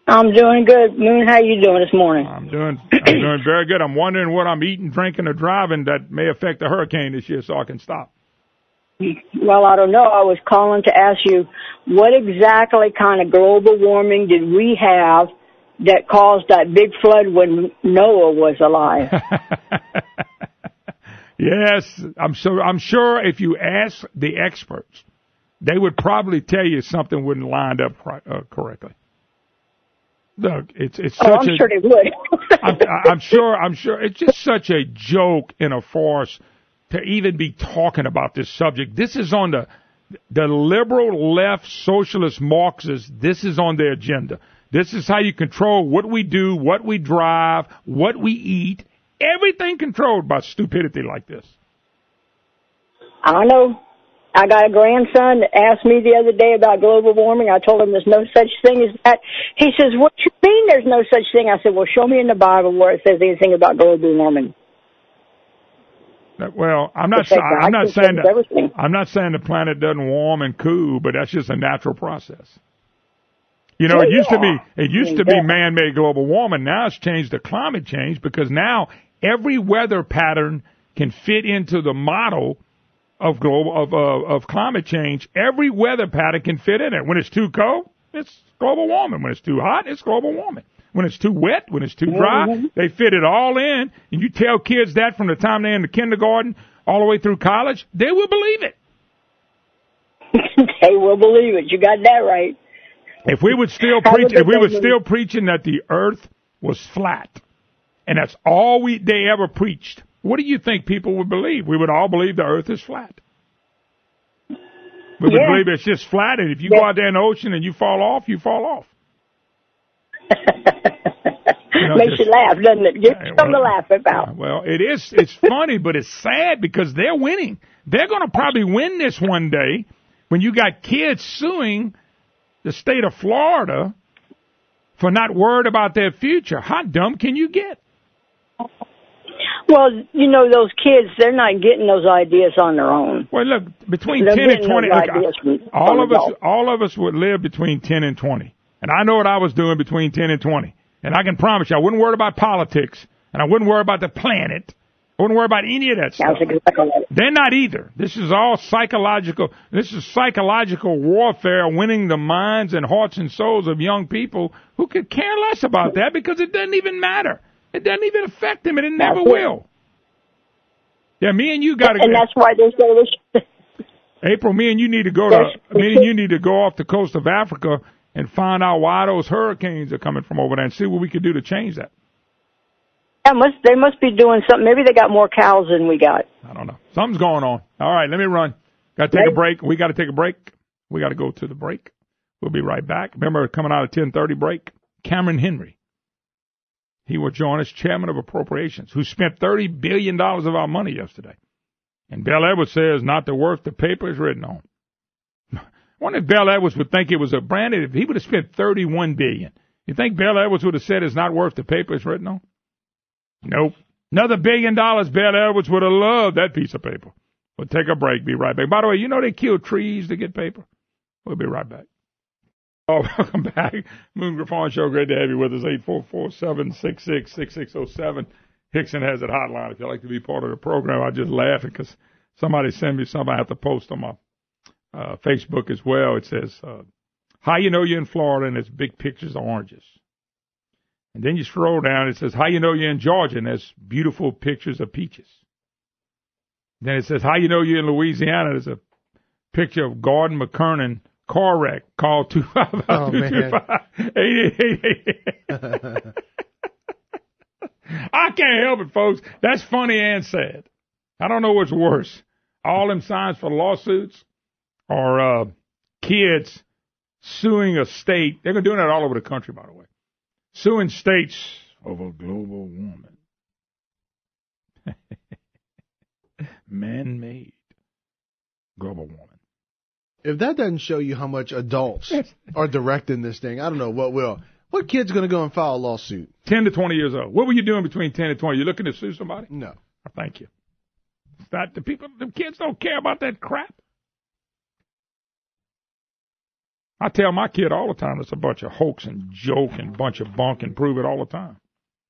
I'm doing good. Moon, how you doing this morning? I'm doing very good. I'm wondering what I'm eating, drinking, or driving that may affect the hurricane this year so I can stop. Well, I don't know. I was calling to ask you, what exactly kind of global warming did we have that caused that big flood when Noah was alive? Yes, I'm sure if you ask the experts, they would probably tell you something wouldn't line up correctly. Look, it's such I'm sure they would. I'm sure it's just such a joke and a farce to even be talking about this subject. This is on the liberal left socialist Marxists. This is on their agenda. This is how you control what we do, what we drive, what we eat. Everything controlled by stupidity like this. I know. I got a grandson that asked me the other day about global warming. I told him there's no such thing as that. He says, what you mean there's no such thing? I said, well, show me in the Bible where it says anything about global warming. Well, I'm not saying the planet doesn't warm and cool, but that's just a natural process. You know, it used to be man-made global warming. Now it's changed to climate change because now every weather pattern can fit into the model of climate change. Every weather pattern can fit in it. When it's too cold, it's global warming. When it's too hot, it's global warming. When it's too wet, when it's too dry, they fit it all in. And you tell kids that from the time they're in the kindergarten all the way through college, they will believe it. They will believe it. You got that right. If we were still preaching that the earth was flat, and that's all they ever preached, what do you think people would believe? We would all believe the earth is flat. We would believe it's just flat, and if you go out there in the ocean and you fall off, you fall off. Makes you laugh, doesn't it? Gives you something to laugh about. Well, it is. It's funny, but it's sad because they're winning. They're going to probably win this one day when you got kids suing the state of Florida for not worried about their future. How dumb can you get? Well, you know, those kids, they're not getting those ideas on their own. Well, look, between 10 and 20, all of us would live between 10 and 20. And I know what I was doing between 10 and 20. And I can promise you, I wouldn't worry about politics, and I wouldn't worry about the planet. I wouldn't worry about any of that stuff. They're not either. This is all psychological. This is psychological warfare, winning the minds and hearts and souls of young people who could care less about that because it doesn't even matter. It doesn't even affect them, and it never will. Yeah, me and you got to. And that's why there's no. April, me and you need to go off the coast of Africa and find out why those hurricanes are coming from over there and see what we could do to change that. They must be doing something. Maybe they got more cows than we got. I don't know. Something's going on. All right, let me run. Got to take a break. We got to take a break. We got to go to the break. We'll be right back. Remember, coming out of 10:30 break, Cameron Henry. He will join us, Chairman of Appropriations, who spent $30 billion of our money yesterday. And Bell Edwards says not the worth the paper is written on. I wonder if Bell Edwards would think it was a branded. If he would have spent $31 billion, you think Bell Edwards would have said it's not worth the paper it's written on? Nope. Another $1 billion, Bell Edwards would have loved that piece of paper. We'll take a break. Be right back. By the way, you know they kill trees to get paper? We'll be right back. Oh, welcome back. Moon Griffon Show. Great to have you with us. 844-766-6607. Hickson has it hotline. If you'd like to be part of the program, I just laughing because somebody sent me something I have to post on my Facebook as well. It says, how you know you're in Florida, and it's big pictures of oranges. And then you scroll down, it says, how you know you're in Georgia, and there's beautiful pictures of peaches. Then it says, how you know you're in Louisiana, there's a picture of Gordon McKernan car wreck. Call 255-225-8888. I can't help it, folks. That's funny and sad. I don't know what's worse. All them signs for lawsuits or kids suing a state. They're doing that all over the country, by the way. Suing states over global warming. Man-made global warming. If that doesn't show you how much adults are directing this thing, I don't know what will. What kid's going to go and file a lawsuit? 10 to 20 years old. What were you doing between 10 and 20? You looking to sue somebody? No. Thank you. It's not the kids don't care about that crap. I tell my kid all the time it's a bunch of hoax and joke and bunch of bunk and prove it all the time.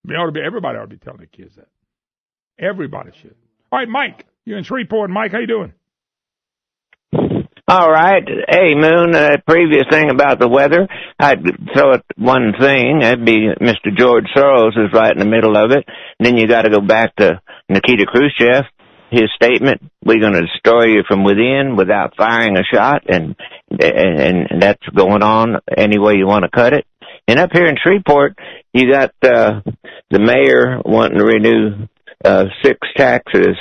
Everybody ought to be telling their kids that. Everybody should. All right, Mike, you're in Shreveport. Mike, how you doing? All right. Hey, Moon, previous thing about the weather, I'd throw it one thing. That'd be Mr. George Soros is right in the middle of it. And then you got to go back to Nikita Khrushchev. his statement, we're going to destroy you from within without firing a shot, and that's going on any way you want to cut it. And up here in Shreveport, you got the mayor wanting to renew 6 taxes.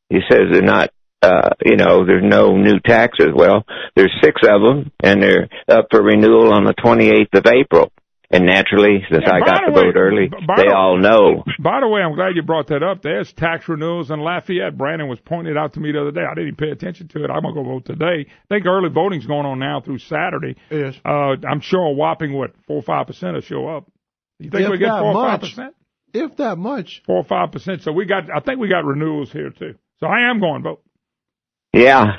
He says they're not, there's no new taxes. Well, there's 6 of them, and they're up for renewal on the 28th of April. And naturally, since I got the vote early, they all know. By the way, I'm glad you brought that up. There's tax renewals in Lafayette. Brandon was pointing it out to me the other day. I didn't pay attention to it. I'm going to go vote today. I think early voting's going on now through Saturday. Yes. I'm sure a whopping, 4 or 5% will show up. You think we get 4 or 5%? If that much. 4 or 5%. So I think we got renewals here too. So I am going to vote. Yeah.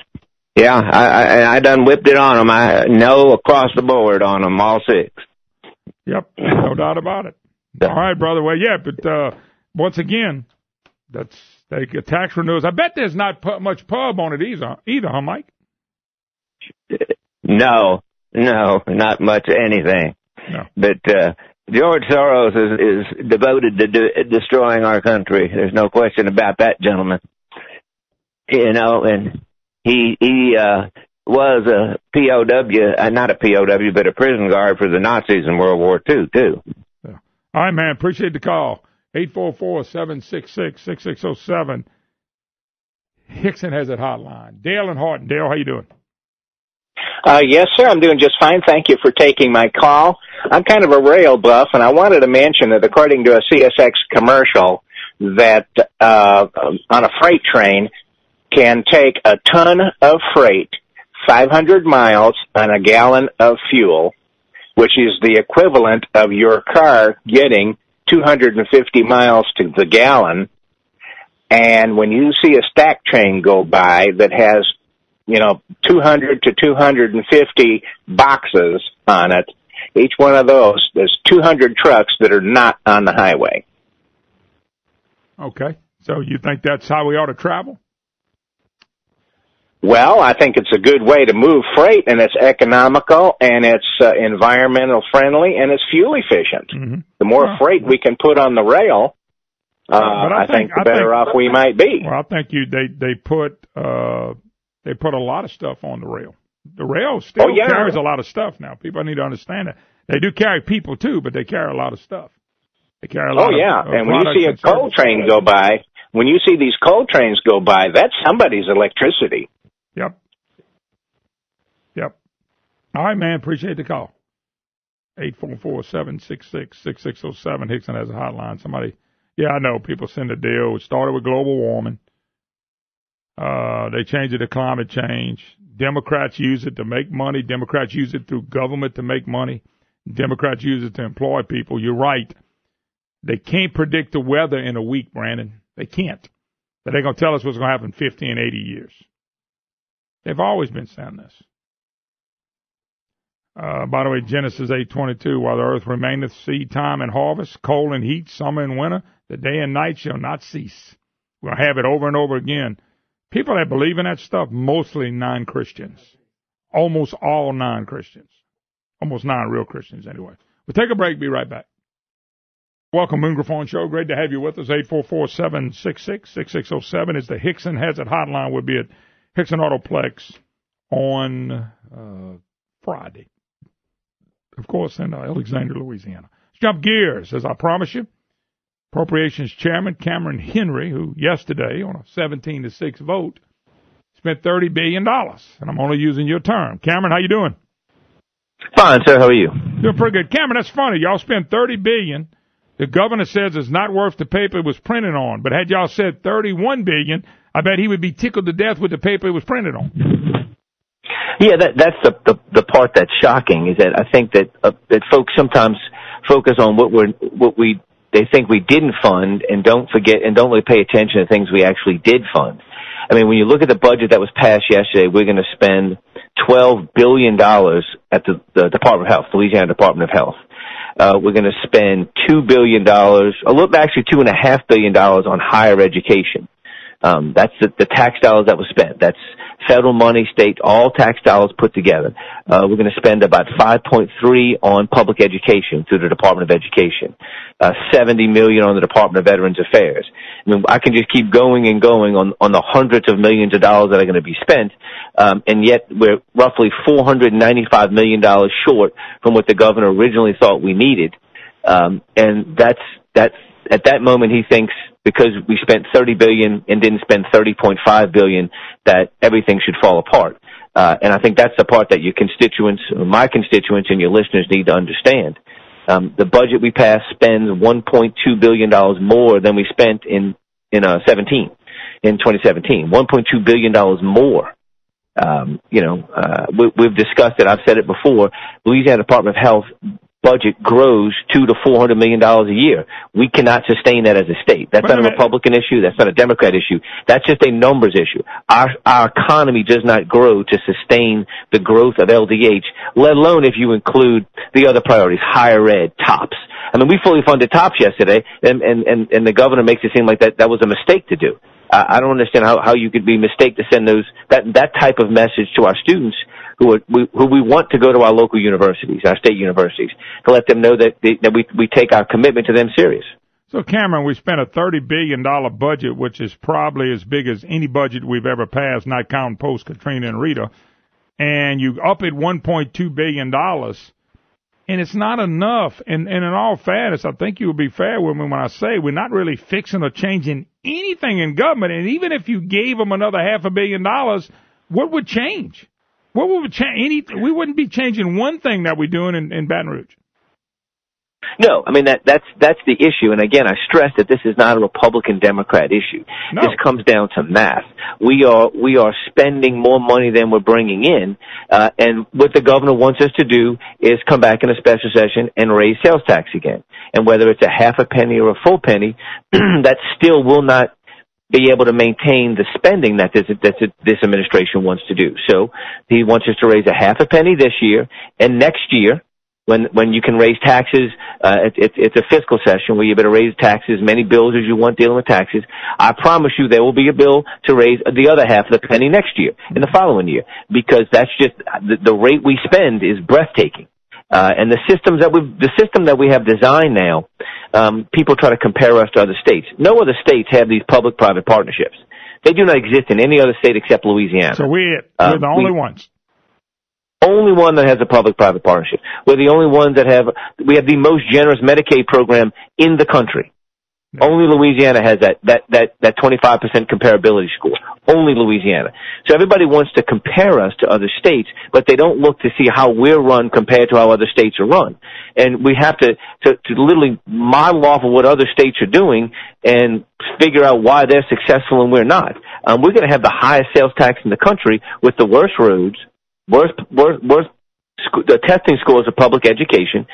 I done whipped it on them. I know across the board on them, all 6. Yep, no doubt about it. All right, brother. Well, yeah, but once again, that's they get tax renewals. I bet there's not much pub on it either, huh, Mike? No, not much anything. No. But George Soros is devoted to destroying our country. There's no question about that, gentleman. And he was a POW, not a POW, but a prison guard for the Nazis in World War II, too. Yeah. All right, man. Appreciate the call. 844-766-6607. Hickson has that hotline. Dale and Horton. Dale, how you doing? Yes, sir. I'm doing just fine. Thank you for taking my call. I'm kind of a rail buff, and I wanted to mention that according to a CSX commercial, that on a freight train can take a ton of freight 500 miles on a gallon of fuel, which is the equivalent of your car getting 250 miles to the gallon. And when you see a stack train go by that has, 200 to 250 boxes on it, each one of those, there's 200 trucks that are not on the highway. Okay. So you think that's how we ought to travel? Well, I think it's a good way to move freight, and it's economical, and it's environmental friendly, and it's fuel efficient. Mm-hmm. The more freight we can put on the rail, I think the better off we might be. Well, I think they put a lot of stuff on the rail. The rail still carries a lot of stuff now. People need to understand that. They do carry people too, but they carry a lot of stuff. They carry a lot. And when you see a coal train go by, when you see these coal trains go by, that's somebody's electricity. Yep. All right, man. Appreciate the call. 844-766-6607. Hickson has a hotline. Somebody, I know people send a deal. It started with global warming. They changed it to climate change. Democrats use it to make money. Democrats use it through government to make money. Democrats use it to employ people. You're right. They can't predict the weather in a week, Brandon. They can't. But they're going to tell us what's going to happen in 50 and 80 years. They've always been saying this. By the way, Genesis 8:22, while the earth remaineth, seed time and harvest, cold and heat, summer and winter, the day and night shall not cease. We'll have it over and over again. People that believe in that stuff, mostly non-Christians. Almost all non-Christians. Almost non-real Christians, anyway. We'll take a break, be right back. Welcome, Moon Griffon Show. Great to have you with us. 844-766-6607 is the Hickson Has It hotline. We'll be at Hickson Autoplex on Friday. Of course, in Alexandria, Louisiana. Let's jump gears, as I promised you. Appropriations Chairman Cameron Henry, who yesterday, on a 17-6 vote, spent $30 billion. And I'm only using your term. Cameron, how you doing? Fine, sir. How are you? Doing pretty good. Cameron, that's funny. Y'all spent $30 billion. The governor says it's not worth the paper it was printed on. But had y'all said $31 billion, I bet he would be tickled to death with the paper it was printed on. Yeah, that's the part that's shocking, is that I think that folks sometimes focus on they think we didn't fund and don't really pay attention to things we actually did fund. I mean, when you look at the budget that was passed yesterday, we're going to spend $12 billion at the Department of Health, the Louisiana Department of Health. We're going to spend $2 billion, actually $2.5 billion on higher education. That's the tax dollars that was spent. That's federal money, state, all tax dollars put together. We're going to spend about $5.3 on public education through the Department of Education, $70 million on the Department of Veterans Affairs. I mean, I can just keep going and going on the hundreds of millions of dollars that are going to be spent, and yet we're roughly $495 million short from what the governor originally thought we needed. And that's at that moment he thinks because we spent $30 billion and didn't spend $30.5 billion that everything should fall apart. And I think that's the part that your constituents, or my constituents and your listeners need to understand. The budget we passed spends $1.2 billion more than we spent in 2017. $1.2 billion more. We've discussed it. I've said it before. Louisiana Department of Health budget grows $200 to $400 million a year. We cannot sustain that as a state. That's not a Republican issue. That's not a Democrat issue. That's just a numbers issue. Our economy does not grow to sustain the growth of LDH, let alone if you include the other priorities, higher ed, TOPS. I mean, we fully funded TOPS yesterday, and the governor makes it seem like that was a mistake to do. I don't understand how you could be mistaken to send that type of message to our students who we want to go to our local universities, our state universities, to let them know that we take our commitment to them serious. So, Cameron, we spent a $30 billion budget, which is probably as big as any budget we've ever passed, not counting post-Katrina and Rita, and you up it $1.2 billion, and it's not enough. And in all fairness, I think you will be fair with me when I say we're not really fixing or changing anything in government, and even if you gave them another $500 million, what would change? What would change? We wouldn't be changing one thing that we're doing in Baton Rouge. No, I mean that's the issue. And again, I stress that this is not a Republican-Democrat issue. No. This comes down to math. We are spending more money than we're bringing in, and what the governor wants us to do is come back in a special session and raise sales tax again. And whether it's a half a penny or a full penny, that still will not be able to maintain the spending that this administration wants to do. So he wants us to raise a half a penny this year, and next year, when you can raise taxes, it's a fiscal session where you better raise taxes, many bills as you want dealing with taxes. I promise you there will be a bill to raise the other half of the penny next year, in the following year, because that's just the rate we spend is breathtaking. And the system that we have designed now, people try to compare us to other states. No other states have these public-private partnerships. They do not exist in any other state except Louisiana. So we're the only ones. Only one that has a public-private partnership. We're the only ones we have the most generous Medicaid program in the country. Yeah. Only Louisiana has that 25% comparability score. Only Louisiana. So everybody wants to compare us to other states, but they don't look to see how we're run compared to how other states are run. And we have to literally model off of what other states are doing and figure out why they're successful and we're not. We're going to have the highest sales tax in the country with the worst roads, worst the testing scores of public education.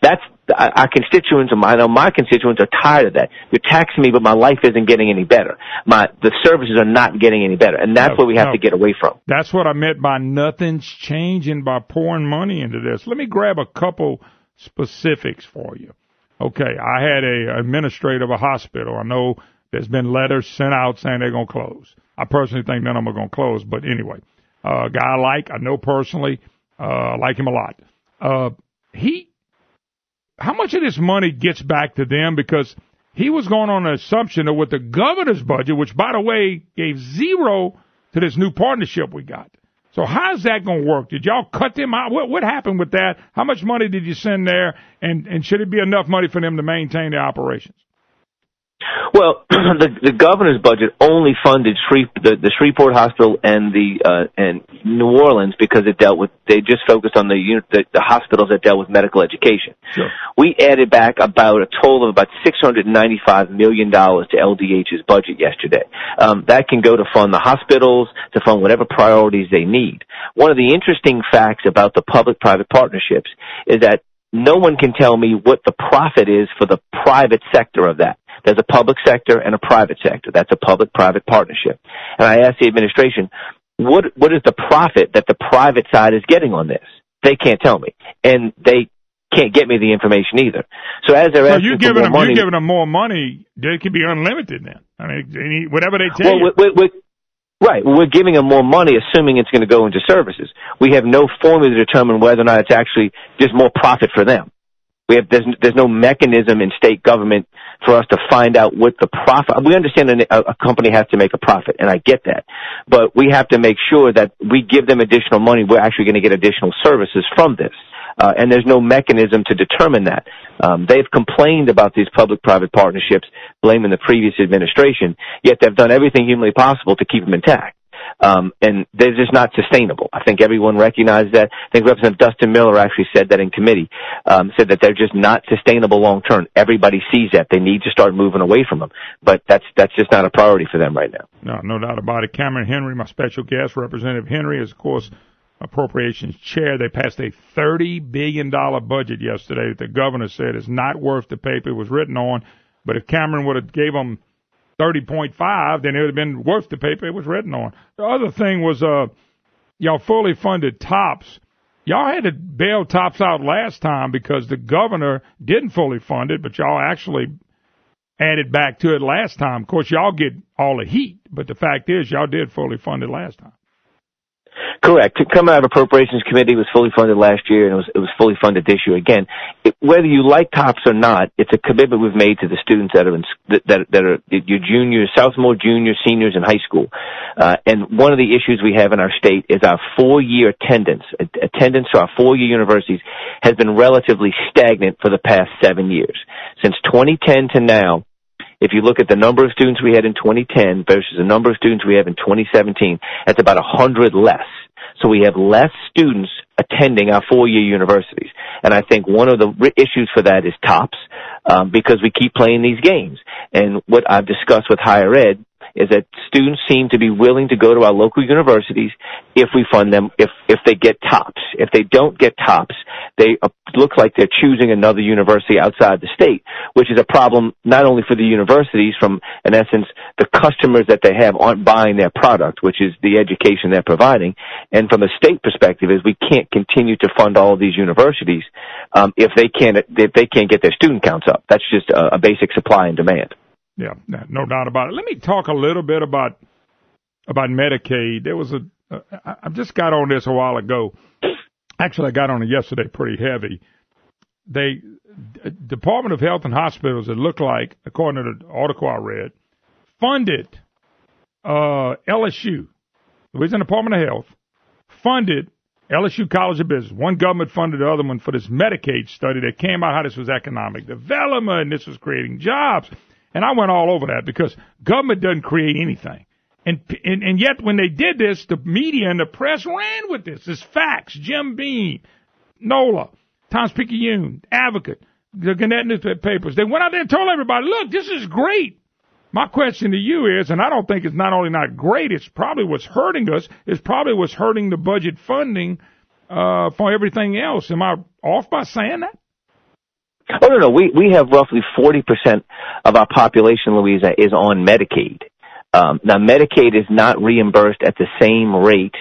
That's our constituents, I know my constituents are tired of that. You're taxing me, but my life isn't getting any better. The services are not getting any better, and that's what we have to get away from. That's what I meant by nothing's changing by pouring money into this. Let me grab a couple specifics for you. Okay, I had an administrator of a hospital. I know there's been letters sent out saying they're going to close. I personally think none of them are going to close, but anyway, a guy I know personally, like him a lot. How much of this money gets back to them? Because he was going on an assumption that with the governor's budget, which, by the way, gave zero to this new partnership we got. So how's that going to work? Did y'all cut them out? What happened with that? How much money did you send there? And should it be enough money for them to maintain their operations? Well, the governor's budget only funded the Shreveport Hospital and New Orleans because they just focused on the hospitals that dealt with medical education. Sure. We added back about a total of about $695 million to LDH's budget yesterday. That can go to fund the hospitals, to fund whatever priorities they need. One of the interesting facts about the public-private partnerships is that no one can tell me what the profit is for the private sector of that. There's a public sector and a private sector. That's a public-private partnership. And I asked the administration, what is the profit that the private side is getting on this? They can't tell me. And they can't get me the information either. So as they're asking you're giving them more money, they could be unlimited then. I mean, whatever they tell you. Right. Well, we're giving them more money, assuming it's going to go into services. We have no formula to determine whether or not it's actually just more profit for them. There's no mechanism in state government for us to find out what the profit. We understand a company has to make a profit, and I get that. But we have to make sure that we give them additional money. We're actually going to get additional services from this. And there's no mechanism to determine that. They've complained about these public-private partnerships, blaming the previous administration, yet they've done everything humanly possible to keep them intact. And they're just not sustainable. I think everyone recognized that. I think Representative Dustin Miller actually said that in committee, said that they're just not sustainable long term. Everybody sees that. They need to start moving away from them. But that's just not a priority for them right now. No doubt about it. Cameron Henry, my special guest, Representative Henry, is, of course, Appropriations Chair. They passed a $30 billion budget yesterday that the governor said is not worth the paper it was written on. But if Cameron would have gave them 30.5, then it would have been worth the paper it was written on. The other thing was, y'all fully funded TOPS. Y'all had to bail TOPS out last time because the governor didn't fully fund it, but y'all actually added back to it last time. Of course, y'all get all the heat, but the fact is y'all did fully fund it last time. Correct. Coming out of Appropriations Committee, was fully funded last year, and it was fully funded this year again. Whether you like TOPS or not, it's a commitment we've made to the students that are your juniors, sophomore, juniors, seniors in high school. And one of the issues we have in our state is our 4-year attendance. Attendance to our 4-year universities has been relatively stagnant for the past 7 years. Since 2010 to now, if you look at the number of students we had in 2010 versus the number of students we have in 2017, that's about 100 less. So we have less students attending our 4-year universities. And I think one of the issues for that is TOPS, because we keep playing these games. And what I've discussed with higher ed is that students seem to be willing to go to our local universities if we fund them, if they get TOPS. If they don't get TOPS, they look like they're choosing another university outside the state, which is a problem not only for the universities from, in essence, the customers that they have aren't buying their product, which is the education they're providing, and from a state perspective is we can't continue to fund all of these universities if they can't get their student counts up. That's just a basic supply and demand. Yeah, no doubt about it. Let me talk a little bit about Medicaid. There was I just got on this a while ago. Actually, I got on it yesterday pretty heavy. Department of Health and Hospitals, it looked like, according to the article I read, funded LSU, Louisiana Department of Health, funded LSU College of Business. One government funded the other one for this Medicaid study that came out how this was economic development and this was creating jobs. And I went all over that because government doesn't create anything. And yet when they did this, the media and the press ran with this. It's facts. Jim Beam, NOLA, Times-Picayune, Advocate, the Gannett newspapers. They went out there and told everybody, look, this is great. My question to you is, and I don't think it's not only not great, it's probably what's hurting us. It's probably what's hurting the budget funding for everything else. Am I off by saying that? Oh, no. We have roughly 40% of our population in Louisiana is on Medicaid. Now, Medicaid is not reimbursed at the same rate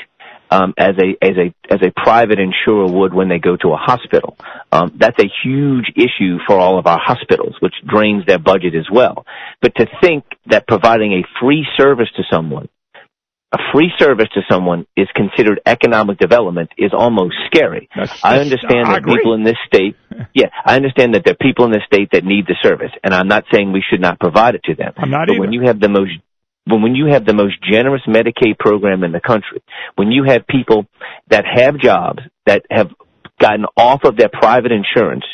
as a private insurer would when they go to a hospital. That's a huge issue for all of our hospitals, which drains their budget as well. But to think that providing a free service to someone is considered economic development is almost scary. I understand that people in this state, I understand that there are people in this state that need the service, and I'm not saying we should not provide it to them. I'm not but either. When you have the most generous Medicaid program in the country, when you have people that have jobs that have gotten off of their private insurance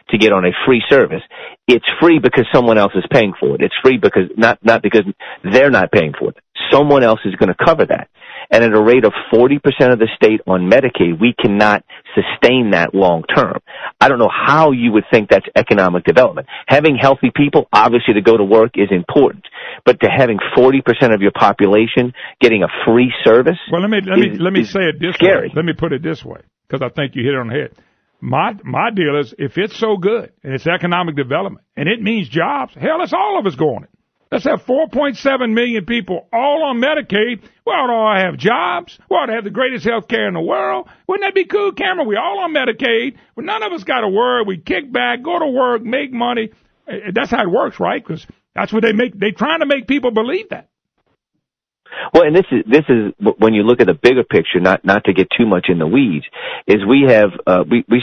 to get on a free service, it's free because someone else is paying for it. It's free because not because they're not paying for it. Someone else is going to cover that. And at a rate of 40% of the state on Medicaid, we cannot sustain that long term. I don't know how you would think that's economic development. Having healthy people, obviously, to go to work is important. But to having 40% of your population getting a free service, well, let me say it this scary. way. Let me put it this way, because I think you hit it on the head. My deal is, if it's so good and it's economic development and it means jobs, hell, let's all of us go on it. Let's have 4.7 million people all on Medicaid. We ought to all have jobs. We ought to have the greatest health care in the world. Wouldn't that be cool, Cameron? We all on Medicaid. Well, none of us got to worry. We kick back, go to work, make money. That's how it works, right? Because that's what they're trying to make people believe that. Well, and this is when you look at the bigger picture, not to get too much in the weeds, is we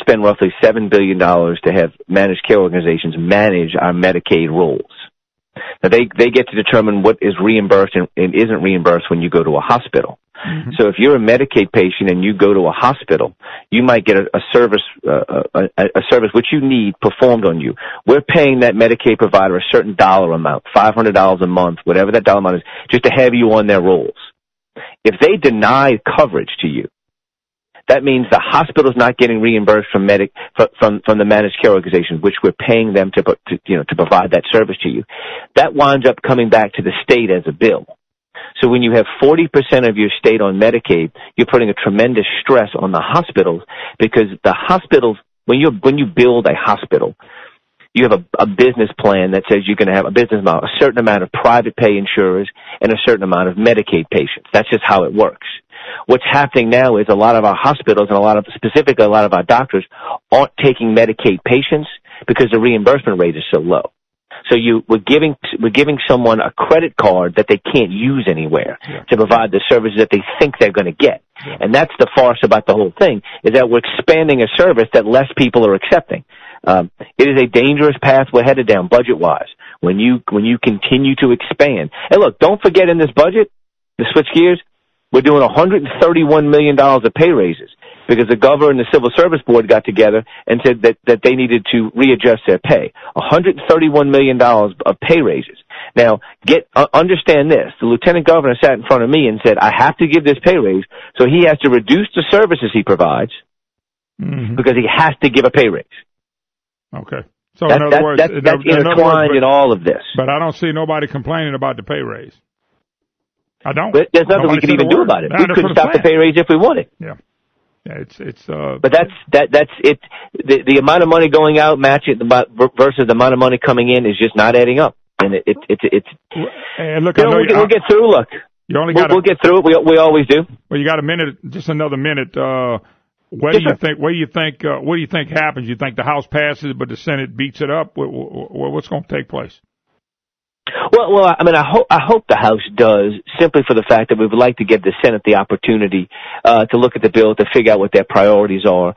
spend roughly $7 billion to have managed care organizations manage our Medicaid rolls. Now they get to determine what is reimbursed and isn't reimbursed when you go to a hospital. Mm-hmm. So if you're a Medicaid patient and you go to a hospital, you might get a service which you need performed on you. We're paying that Medicaid provider a certain dollar amount, $500 a month, whatever that dollar amount is, just to have you on their rolls. If they deny coverage to you, that means the hospital's not getting reimbursed from the managed care organization, which we're paying them to provide that service to you. That winds up coming back to the state as a bill. So when you have 40% of your state on Medicaid, you're putting a tremendous stress on the hospitals, because the hospitals, when you build a hospital, you have a business plan that says you're going to have a business model, a certain amount of private pay insurers and a certain amount of Medicaid patients. That's just how it works. What's happening now is a lot of our hospitals and specifically a lot of our doctors aren't taking Medicaid patients because the reimbursement rate is so low. So we're giving someone a credit card that they can't use anywhere to provide the services that they think they're going to get. Yeah. And that's the farce about the whole thing, is that we're expanding a service that less people are accepting. It is a dangerous path we're headed down budget-wise when you continue to expand. And look, don't forget in this budget, to switch gears, we're doing $131 million of pay raises because the governor and the Civil Service Board got together and said that they needed to readjust their pay. $131 million of pay raises. Now, understand this. The lieutenant governor sat in front of me and said, I have to give this pay raise, so he has to reduce the services he provides because he has to give a pay raise. Okay. So in other words, that's intertwined in all of this. But I don't see nobody complaining about the pay raise. I don't. But there's nothing we can even do about it. We couldn't stop the pay raise if we wanted. Yeah. Yeah, but that's it. The amount of money going out matching versus the amount of money coming in is just not adding up. And it's. And look, we'll get through. Look, we'll get through it. We always do. Well, you got a minute, just another minute. What do you think happens? You think the House passes, but the Senate beats it up? What's going to take place? Well, I mean, I hope the House does, simply for the fact that we would like to give the Senate the opportunity to look at the bill, to figure out what their priorities are.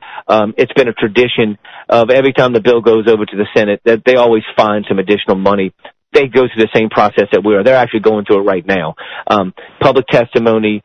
It's been a tradition of every time the bill goes over to the Senate that they always find some additional money. They go through the same process that we are. They're actually going through it right now. Public testimony,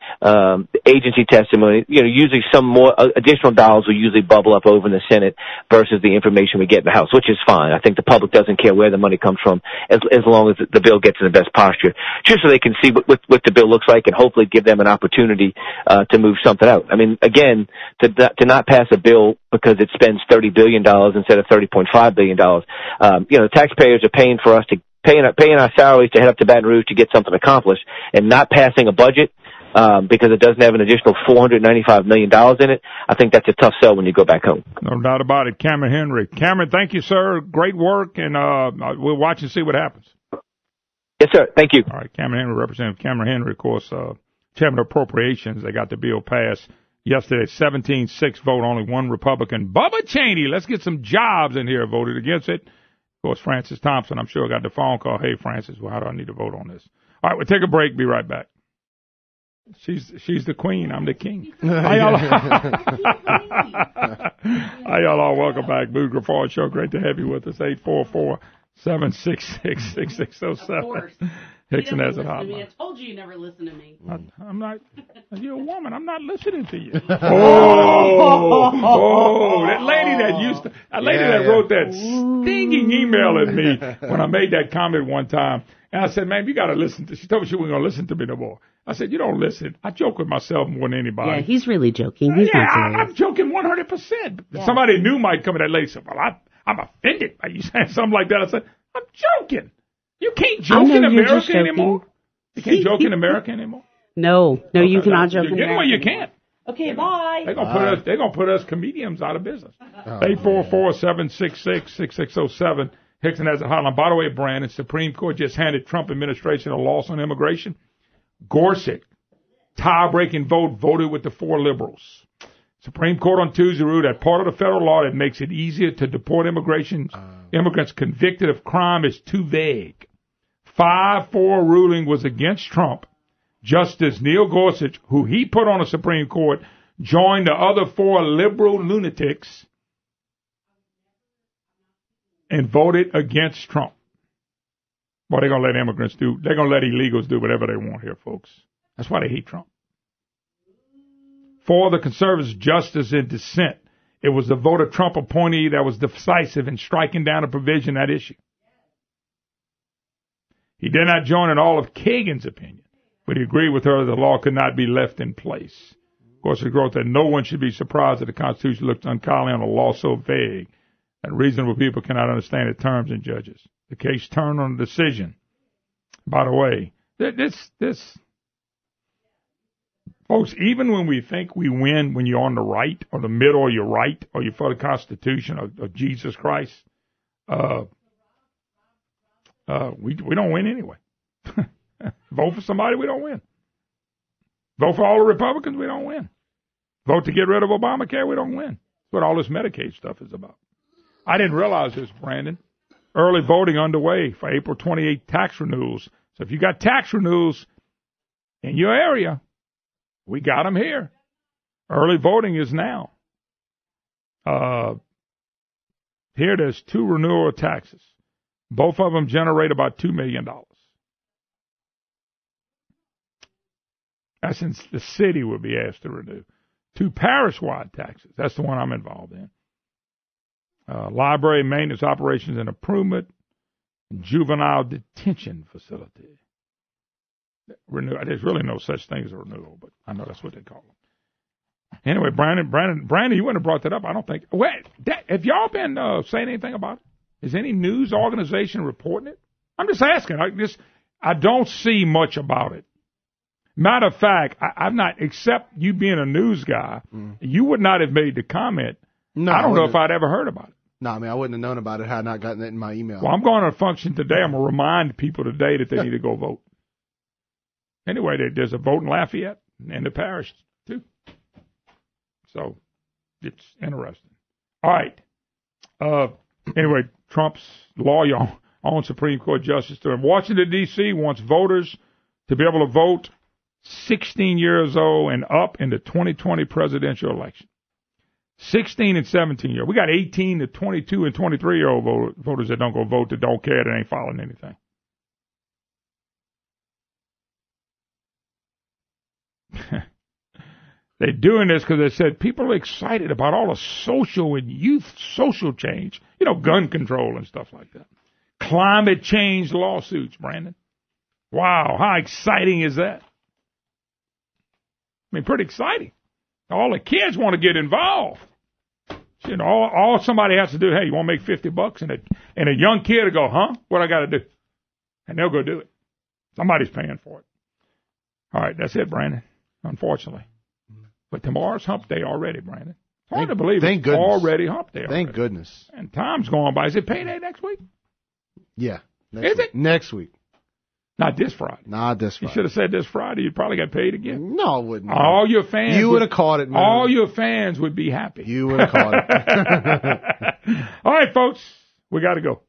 agency testimony, usually some more additional dollars will usually bubble up over in the Senate versus the information we get in the House, which is fine. I think the public doesn't care where the money comes from as long as the bill gets in the best posture, just so they can see what the bill looks like and hopefully give them an opportunity to move something out. I mean, again, to not pass a bill because it spends $30 billion instead of $30.5 billion, the taxpayers are paying for us to paying our salaries to head up to Baton Rouge to get something accomplished, and not passing a budget because it doesn't have an additional $495 million in it. I think that's a tough sell when you go back home. No doubt about it. Cameron Henry. Cameron, thank you, sir. Great work, and we'll watch and see what happens. Yes, sir. Thank you. All right, Cameron Henry, Representative Cameron Henry, of course, Chairman of Appropriations. They got the bill passed yesterday, 17-6 vote, only one Republican. Bubba Cheney, let's get some jobs in here, voted against it. Of course, Francis Thompson, I'm sure, got the phone call. Hey, Francis, well, how do I need to vote on this? All right, we'll take a break. Be right back. She's the queen. I'm the king. Hi, y'all all. Welcome back. Boo Griffon Show. Great to have you with us. 844-766-6607. Of course. Hickson has it hot. I told you never listen to me. I'm not. You're a woman. I'm not listening to you. That lady that wrote that stinging email at me when I made that comment one time. And I said, man, you got to listen to. She told me she wasn't going to listen to me no more. I said, you don't listen. I joke with myself more than anybody. Yeah, he's really joking. He's not serious. I'm joking 100%. Yeah. Somebody new might come to that lady and say, well, I'm offended by you saying something like that. I said, I'm joking. You can't joke in America anymore. You can't joke in America anymore. No, you cannot joke in America. Well, you can't. Okay, bye. They're gonna put us comedians out of business. 844-766-6607. Hickson has a hotline. By the way, Brandon, Supreme Court just handed Trump administration a loss on immigration. Gorsuch, tie-breaking vote, voted with the 4 liberals. Supreme Court on Tuesday ruled that part of the federal law that makes it easier to deport immigrants convicted of crime is too vague. 5-4 ruling was against Trump. Justice Neil Gorsuch, who he put on the Supreme Court, joined the other 4 liberal lunatics and voted against Trump. Well, they're going to let immigrants do, they're going to let illegals do whatever they want here, folks. That's why they hate Trump. For the conservatives, justice in dissent, it was the vote of Trump appointee that was decisive in striking down a provision at issue. He did not join in all of Kagan's opinion, but he agreed with her that the law could not be left in place. Of course, he wrote that no one should be surprised that the Constitution looks unkindly on a law so vague that reasonable people cannot understand its terms and judges. The case turned on a decision. By the way, this, folks, even when we think we win when you're on the right or the middle or you're right or you're for the Constitution or Jesus Christ, we don't win anyway. Vote for somebody, we don't win. Vote for all the Republicans, we don't win. Vote to get rid of Obamacare, we don't win. That's what all this Medicaid stuff is about. I didn't realize this, Brandon. Early voting underway for April 28 tax renewals. So if you got tax renewals in your area, we got them here. Early voting is now. Here there's 2 renewal taxes. Both of them generate about $2 million. That's since the city would be asked to renew. 2 parish-wide taxes. That's the one I'm involved in. Library maintenance operations and improvement. Juvenile detention facility. There's really no such thing as a renewal, but I know that's what they call them. Anyway, Brandon, you wouldn't have brought that up, I don't think. Wait, have y'all been saying anything about it? Is any news organization reporting it? I'm just asking. I don't see much about it. Matter of fact, I've not, except you being a news guy, you would not have made the comment. No, I don't know if I'd ever heard about it. No, I mean, I wouldn't have known about it had I not gotten it in my email. Well, I'm going to a function today. I'm going to remind people today that they need to go vote. Anyway, there's a vote in Lafayette and the parish, too. So, it's interesting. All right. Anyway, Trump's lawyer on Supreme Court Justice in Washington, D.C. wants voters to be able to vote 16 years old and up in the 2020 presidential election. 16 and 17 year. We got 18 to 22 and 23-year-old voters that don't go vote, that don't care, that ain't following anything. They're doing this because they said people are excited about all the social and youth social change. You know, gun control and stuff like that. Climate change lawsuits, Brandon. Wow, how exciting is that? I mean, pretty exciting. All the kids want to get involved. You know, all somebody has to do, hey, you want to make $50? And a young kid will go, huh? What I got to do? And they'll go do it. Somebody's paying for it. All right, that's it, Brandon, unfortunately. But tomorrow's hump day already, Brandon. It's hard to believe it's already hump day already. Thank goodness. And time's going by. Is it payday next week? Yeah. Is it? Next week. Not this Friday. Not this Friday. You should have said this Friday. You'd probably got paid again. No, I wouldn't. All your fans. You would have caught it, man. All your fans would be happy. You would have caught it. All right, folks. We got to go.